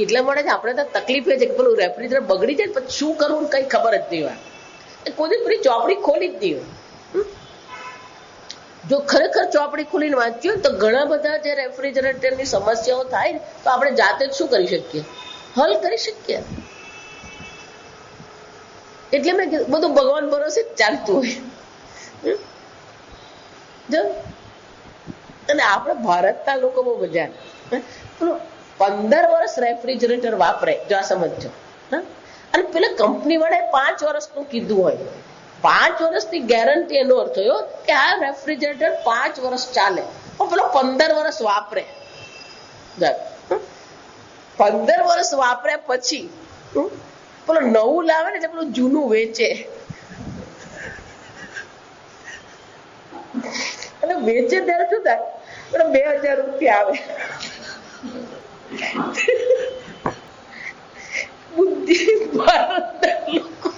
એટલા માટે જ આપણે તો તકલીફ એ છે કે પેલું રેફ્રિજરેટર બગડી જાય પછી શું કરવું કઈ ખબર જ નહીં હોય. કોઈ પેલી ચોપડી ખોલી જ નહીં હોય. જો ખરેખર ચોપડી ખોલીને વાંચ્યું હોય તો ઘણા બધા જે રેફ્રિજરેટરની સમસ્યાઓ થાય ને તો આપણે જાતે જ શું કરી શકીએ? હલ કરી શકીએ. એટલે મેં બધું ભગવાન ભરોસે જ ચાલતું હોય. અને આપણે ભારતના લોકો બહુ મજા, 15 વર્ષ રેફ્રિજરેટર વાપરે. જો આ સમજો. અને પેલા કંપની વાળાએ 5 વર્ષનું કીધું હોય. 5 વર્ષની ગેરંટી એનો અર્થ થયો કે આ રેફ્રિજરેટર 5 વર્ષ ચાલે, પણ પેલો 15 વર્ષ વાપરે. 15 વર્ષ વાપર્યા પછી પેલો નવું લાવે ને પેલું જૂનું વેચે. અને વેચે ત્યારે શું થાય? 2000 રૂપિયા આવે. બુદ્ધિ ભારતના લોકો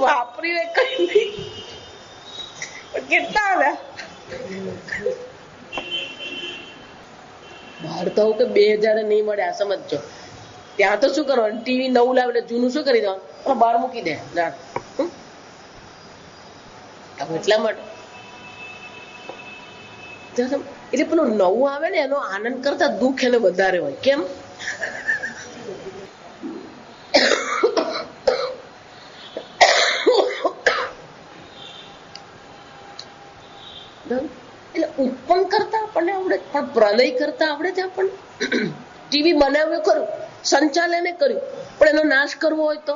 વાપરી કઈ નહીં, કેટલા આવ્યા? બહાર તો કે 2000 નહીં મળે. આ સમજો. ત્યાં તો શું કરવાનું? ટીવી નવું લાવે જૂનું શું કરી દેવાનું? બહાર મૂકી દે. એટલા માટે એટલે પેલું નવું આવે ને એનો આનંદ કરતા દુઃખ એને વધારે હોય. કેમ? એટલે ઉત્પન્ન કરતા આપણને આવડે, પણ પ્રલય કરતા આવડે છે આપણને. ટીવી બનાવ્યું ખરું, સંચાલને કર્યું, પણ એનો નાશ કરવો હોય તો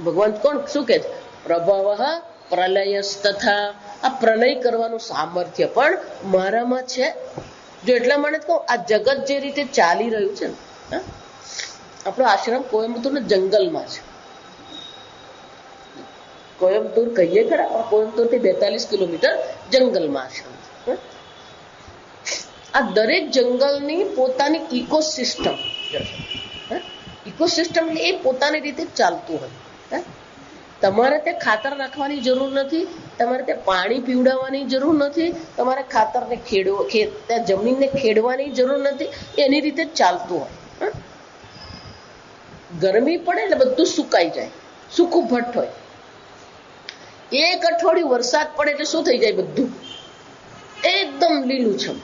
ભગવાન કોણ શું કે છે? પ્રભવ પ્રલયસ્તથા. આ પ્રલય કરવાનું સામર્થ્ય પણ મારામાં છે. જો એટલા માટે કહું, આ જગત જે રીતે ચાલી રહ્યું છે ને, આપણો આશ્રમ કોયમ્બતુરના જંગલમાં છે. કોયમ્બતુર કહીએ ખરા, કોયમ્બતુર થી 42 કિલોમીટર જંગલમાં આશ્રમ છે. આ દરેક જંગલની પોતાની ઇકોસિસ્ટમ. ઇકોસિસ્ટમ એટલે એ પોતાની રીતે ચાલતું હોય. તમારે ત્યાં ખાતર નાખવાની જરૂર નથી, તમારે ત્યાં પાણી પીવડાવવાની જરૂર નથી, તમારે ખાતરને ત્યાં જમીનને ખેડવાની જરૂર નથી. એની રીતે જ ચાલતું હોય. ગરમી પડે એટલે બધું સુકાઈ જાય, સૂકું ભટ્ટ હોય. 1 અઠવાડિયું વરસાદ પડે એટલે શું થઈ જાય? બધું એકદમ લીલું છમ.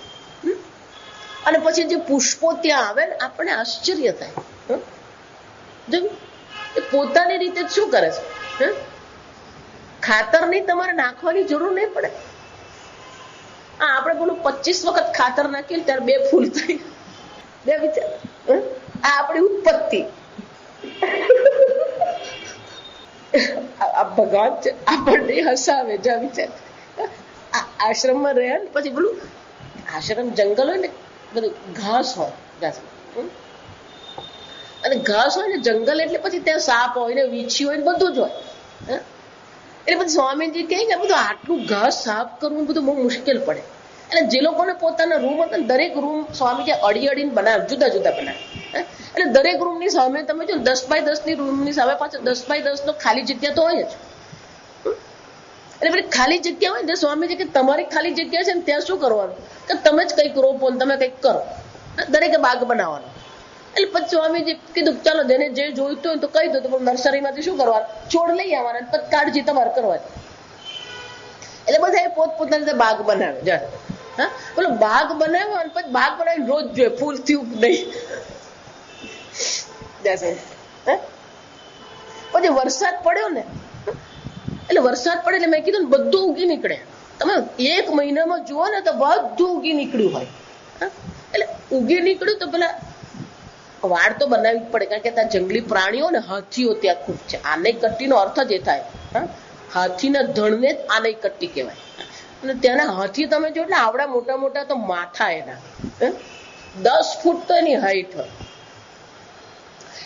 અને પછી જે પુષ્પો ત્યાં આવે ને આપણને આશ્ચર્ય થાય. જો એ પોતાની રીતે શું કરે છે, ખાતર નહીં તમારે નાખવાની જરૂર નહીં પડે. આપણે પેલું 25 વખત ખાતર નાખીએ ત્યારે 2 ફૂલ થાય. બે વિચાર, આ આપણી ઉત્પત્તિ. ભગવાન છે આપણને હસાવે. જા વિચાર, આશ્રમમાં રહ્યા ને પછી પેલું આશ્રમ જંગલ હોય ને, બધું ઘાસ હોય, અને ઘાસ હોય ને જંગલ એટલે પછી ત્યાં સાપ હોય ને વીછી હોય ને બધું જ હોય. એટલે પછી સ્વામીજી કહે કે બધું આટલું ઘાસ સાફ કરવું બધું બહુ મુશ્કેલ પડે. એટલે જે લોકોને પોતાના રૂમ હતા ને દરેક રૂમ સ્વામીજી અડીને બનાવે, જુદા જુદા બનાવે. એટલે દરેક રૂમની સામે તમે જો 10 બાય 10 ની રૂમની સામે પાછળ 10 બાય 10 નો ખાલી જગ્યા તો હોય જ. એટલે પેલી ખાલી જગ્યા હોય ને સ્વામીજી કે તમારી ખાલી જગ્યા છે ને ત્યાં શું કરવાનું કે તમે જ કંઈક રોપો ને તમે કંઈક કરો, દરેકે બાગ બનાવવાનો. એટલે પછી સ્વામીજી કીધું ચાલો જેને જે જોઈતું હોય તો કહી દો, પણ નર્સરીમાંથી શું કરવાનું, છોડ લઈ આવવાના, પછી કાળજી તમારે કરવાની. એટલે બધા પોતપોતાની રીતે બાગ બનાવે. જાય હા બોલો બાગ બનાવ્યો અને પછી બાગ બનાવીને રોજ જોઈએ ફૂલ થયું નહીં. પછી વરસાદ પડ્યો ને, એટલે વરસાદ પડે એટલે મેં કીધું ને બધું ઉગી નીકળે. તમે 1 મહિનામાં જુઓ ને તો બધું ઉગી નીકળ્યું હોય. એટલે ઉગી નીકળ્યું તો પેલા વાડ તો બનાવવી જ પડે, કારણ કે ત્યાં જંગલી પ્રાણીઓ ને હાથીઓ ત્યાં ખૂબ છે. આને કટ્ટીનો અર્થ જ એ થાય, હાથીના ધણને જ આને કટ્ટી કહેવાય. અને ત્યાંના હાથી તમે જો એટલે આવડા મોટા મોટા તો માથા એના 10 ફૂટ તો એની હાઈટ હોય.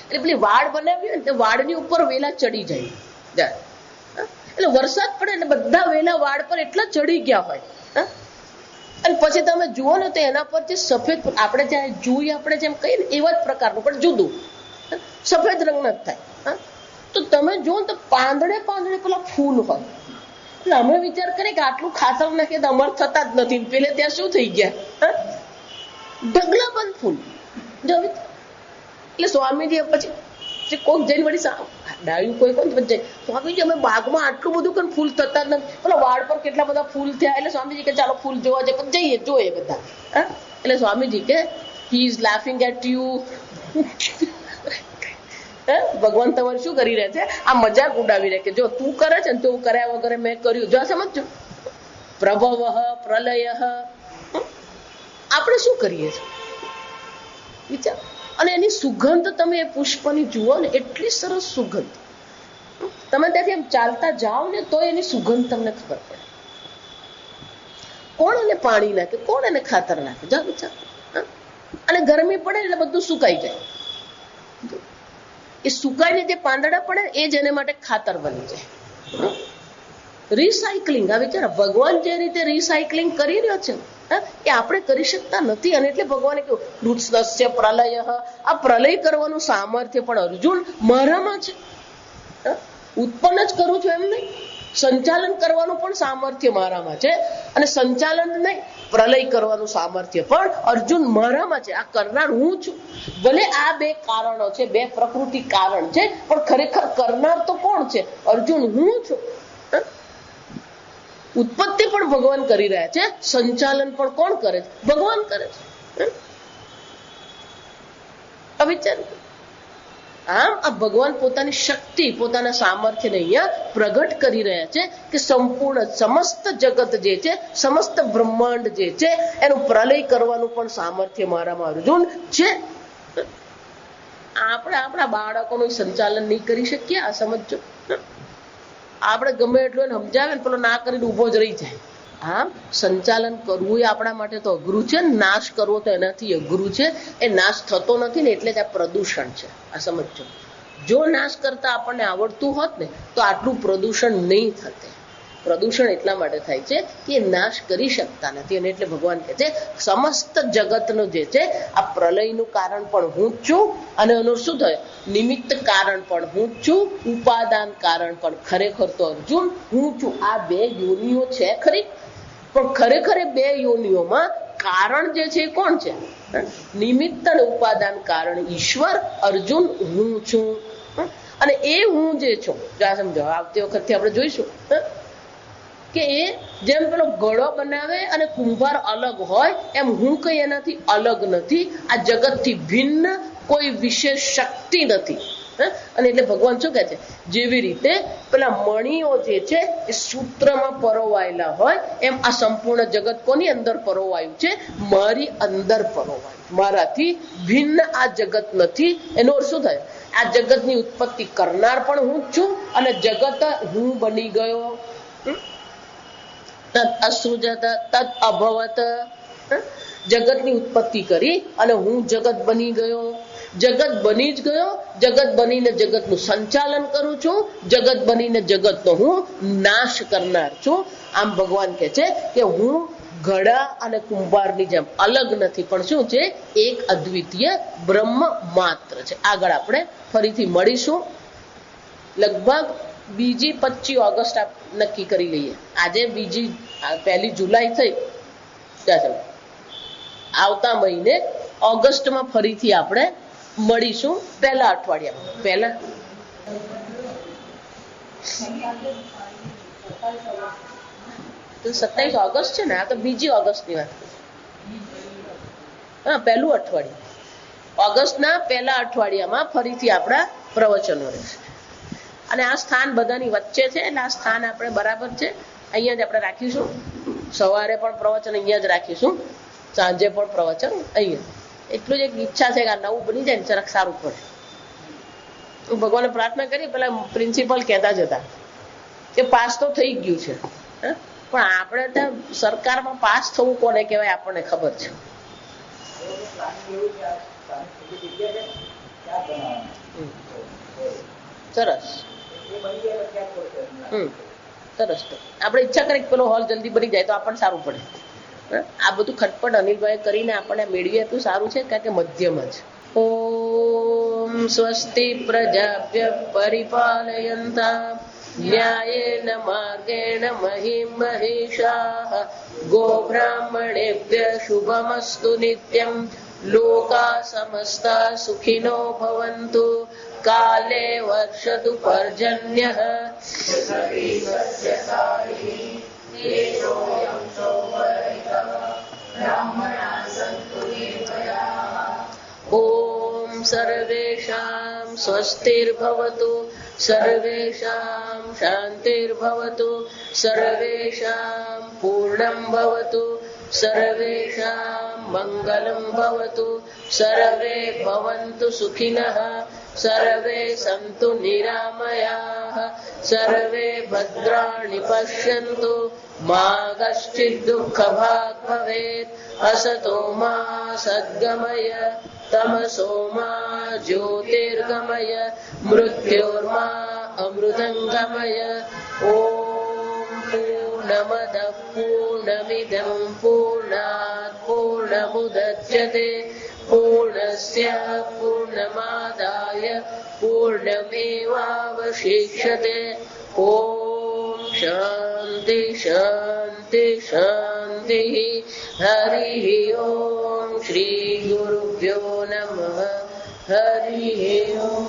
એટલે પેલી વાડ બનાવી હોય ને તે વાડની ઉપર વેલા ચડી જાય. એટલે વરસાદ પડે એટલે બધા વેલા વાડ પર એટલા ચડી ગયા હોય. અને પછી તમે જુઓ ને તો એના પર જે સફેદ, આપણે જ્યાં જોઈએ આપણે જેમ કહીએ ને એવા જ પ્રકારનું પણ જુદું સફેદ રંગના જ થાય. તો તમે જુઓ તો પાંદડે પેલા ફૂલ હોય. એટલે અમે વિચાર કરીએ કે આટલું ખાતર નાખીએ તો અમર થતા જ નથી. પેલે ત્યાં શું થઈ ગયા, ઢગલા બંધ ફૂલ. એટલે સ્વામીજી પછી કોઈક જઈને વળી ડાયું કોઈ કોઈ સ્વામીજી અમે બાગમાં આટલું બધું પણ ફૂલ થતા જ નથી, પેલા વાડ પર કેટલા બધા ફૂલ થયા. એટલે સ્વામીજી કે ચાલો ફૂલ જોવા જાય, પણ જઈએ જોઈએ બધા. એટલે સ્વામીજી કે he is laughing at you. ભગવાન તમારે શું કરી રહ્યા છે, આ મજાક ઉડાવી રહ્યા કે જો તું કરે છે ને તું કર્યા વગર મેં કર્યું. જો સમજો પ્રભવ પ્રલય, આપણે શું કરીએ છીએ વિચાર. અને એની સુગંધ તમે એ પુષ્પની જુઓ ને, એટલી સરસ સુગંધ. તમે ત્યાંથી એમ ચાલતા જાઓ ને તો એની સુગંધ તમને ખબર પડે. કોણ એને પાણી નાખે, કોણ એને ખાતર નાખે, જાઓ વિચાર. અને ગરમી પડે એટલે બધું સુકાઈ જાય. એ સુકાઈને જે પાંદડા પડે એ જ એને માટે ખાતર બની જાય. રિસાયકલિંગ, આ વિચાર ભગવાન જે રીતે રિસાયકલિંગ કરી રહ્યો છે એ આપણે કરી શકતા નથી. અને એટલે ભગવાને કહ્યું વૃક્ષસ્ય પ્રલય, આ પ્રલય કરવાનું સામર્થ્ય પણ અર્જુન મારામાં છે. ઉત્પન્ન જ કરું છું એમ નહીં, સંચાલન કરવાનું પણ સામર્થ્ય મારામાં છે. અને સંચાલન નહીં, પ્રલય કરવાનું સામર્થ્ય પણ અર્જુન મારામાં છે. આ કરનાર હું છું. ભલે આ 2 કારણો છે, 2 પ્રકૃતિ કારણ છે, પણ ખરેખર કરનાર તો કોણ છે, અર્જુન હું છું. ઉત્પત્તિ પણ ભગવાન કરી રહ્યા છે, સંચાલન પણ કોણ કરે છે, ભગવાન કરે છે. વિચાર આમ આ ભગવાન પોતાની શક્તિ, પોતાના સામર્થ્યને અહીંયા પ્રગટ કરી રહ્યા છે કે સંપૂર્ણ સમસ્ત જગત જે છે, સમસ્ત બ્રહ્માંડ જે છે એનું પ્રલય કરવાનું પણ સામર્થ્ય મારામાં અર્જુન છે. આપણે આપણા બાળકોનું સંચાલન નહીં કરી શકીએ, આ સમજો. આપણે ગમે એટલું એને સમજાવે ને પેલો ના કરીને ઉભો જ રહી જાય. આમ સંચાલન કરવું એ આપણા માટે તો અઘરું છે, નાશ કરવો તો એનાથી અઘરું છે. એ નાશ થતો નથી ને એટલે જ આ પ્રદૂષણ છે. આ સમજો, જો નાશ કરતા આપણને આવડતું હોત ને તો આટલું પ્રદૂષણ નહીં થતે. પ્રદૂષણ એટલા માટે થાય છે કે નાશ કરી શકતા નથી. અને એટલે ભગવાન કહે છે સમસ્ત જગતનું જે છે આ પ્રલયનું કારણ પણ હું જ છું. અને એનું શું થાય, નિમિત્ત કારણ પણ હું જ છું, ઉપાદાન કારણ પણ ખરેખર તો અર્જુન હું છું. આ 2 યોનિઓ છે ખરી, પણ ખરેખર એ 2 યોનિઓમાં કારણ જે છે એ કોણ છે, નિમિત્ત અને ઉપાદાન કારણ ઈશ્વર, અર્જુન હું છું. અને એ હું જે છું, સમજો આવતી વખતથી આપણે જોઈશું કે એ જેમ પેલો ઘડો બનાવે અને કુંભાર અલગ હોય એમ હું કઈ એનાથી અલગ નથી, આ જગતથી ભિન્ન કોઈ વિશેષ શક્તિ નથી. અને એટલે ભગવાન શું કહે છે, જેવી રીતે પેલા મણીઓ જે છે એ સૂત્રમાં પરોવાયેલા હોય એમ આ સંપૂર્ણ જગત કોની અંદર પરોવાયું છે, મારી અંદર પરોવાયું, મારાથી ભિન્ન આ જગત નથી. એનો અર્થ શું થાય, આ જગતની ઉત્પત્તિ કરનાર પણ હું જ છું અને જગત હું બની ગયો. તદ અસૃજત તદ અભવત, જગતની ઉત્પત્તિ કરી અને હું જગત બની ગયો. જગત બની જ ગયો, જગત બનીને જગતનું સંચાલન કરું છું, જગત બનીને જગતનો હું નાશ કરનાર છું. આમ ભગવાન કહે છે કે હું ઘડા અને કુંભારની જેમ અલગ નથી, પણ શું છે, એક અદ્વિતીય બ્રહ્મ માત્ર છે. આગળ આપણે ફરીથી મળીશું. લગભગ બીજી 25 ઓગસ્ટ નક્કી કરી લઈએ. આજે 1 જુલાઈ થઈ, આવતા મહિને ઓગસ્ટમાં ફરીથી આપણે મળીશું. પહેલા અઠવાડિયામાં પહેલા 27 ઓગસ્ટ છે ને, આ તો 2 ઓગસ્ટની વાત. હા, પહેલું અઠવાડિયું ઓગસ્ટના પહેલા અઠવાડિયામાં ફરીથી આપણા પ્રવચનો રહેશે. અને આ સ્થાન બધાની વચ્ચે છે, એટલે આ સ્થાન આપણે બરાબર છે, અહીંયા જ આપણે રાખીશું. સવારે પણ પ્રવચન અહીંયા જ રાખીશું, સાંજે પણ પ્રવચન અહીંયા. એટલું જ એક ઈચ્છા છે કે આ નવું બની જાય ને જરાક સારું પડે. હું ભગવાનને પ્રાર્થના કરી, પેલા પ્રિન્સિપલ કહેતા જ હતા કે પાસ તો થઈ ગયું છે, પણ આપણે ત્યાં સરકારમાં પાસ થવું કોને કહેવાય આપણને ખબર છે. સરસ, સરસ. આપણે ઈચ્છા કરી પેલો હોલ જલ્દી બની જાય તો આપણને સારું પડે. આ બધું ખટપટ અનિલભાઈ કરીને આપણને મેળવી આપ્યું સારું છે, કારણ કે મધ્યમ જ. ઓમ સ્વસ્તિ પ્રજાભ્ય પરિપાલયન્તા ન્યાયેન માર્ગેણ મહિમ મહેશાઃ ગોબ્રાહ્મણેભ્ય શુભમસ્તુ નિત્યં લોકા સમસ્તા સુખિનો ભવન્તુ કાલે વર્ષતુ પર્જન્યઃ. ઓમ સર્વેષાં સ્વસ્તિર્ભવતુ સર્વેષાં શાંતિર્ભવતુ સર્વેષાં પૂર્ણં ભવતુ સર્વેષાં મંગલં ભવતુ સર્વે ભવन्तુ સુખિનઃ સર્વે સन्तુ નિરામયાઃ સર્વે ભદ્રાણિ પશ્યन्तુ મા કશ્ચિદ દુઃખભાગ ભવેत्. અસતો મા સદ્ગમય તમસો મા જ્યોતિર્ગમય મૃત્યોર્મા અમૃતંગમય. ઓમ પૂર્ણમદ પૂર્ણમિદં પૂર્ણાત પૂર્ણમુદચ્યતે પૂર્ણસ્ય પૂર્ણમાદાય પૂર્ણમેવાવશિષ્યતે. ઓમ શાંતિ શાંતિ શાંતિ. હરિ ઓમ શ્રી ગુરુભ્યો નમઃ. હરિ ઓમ.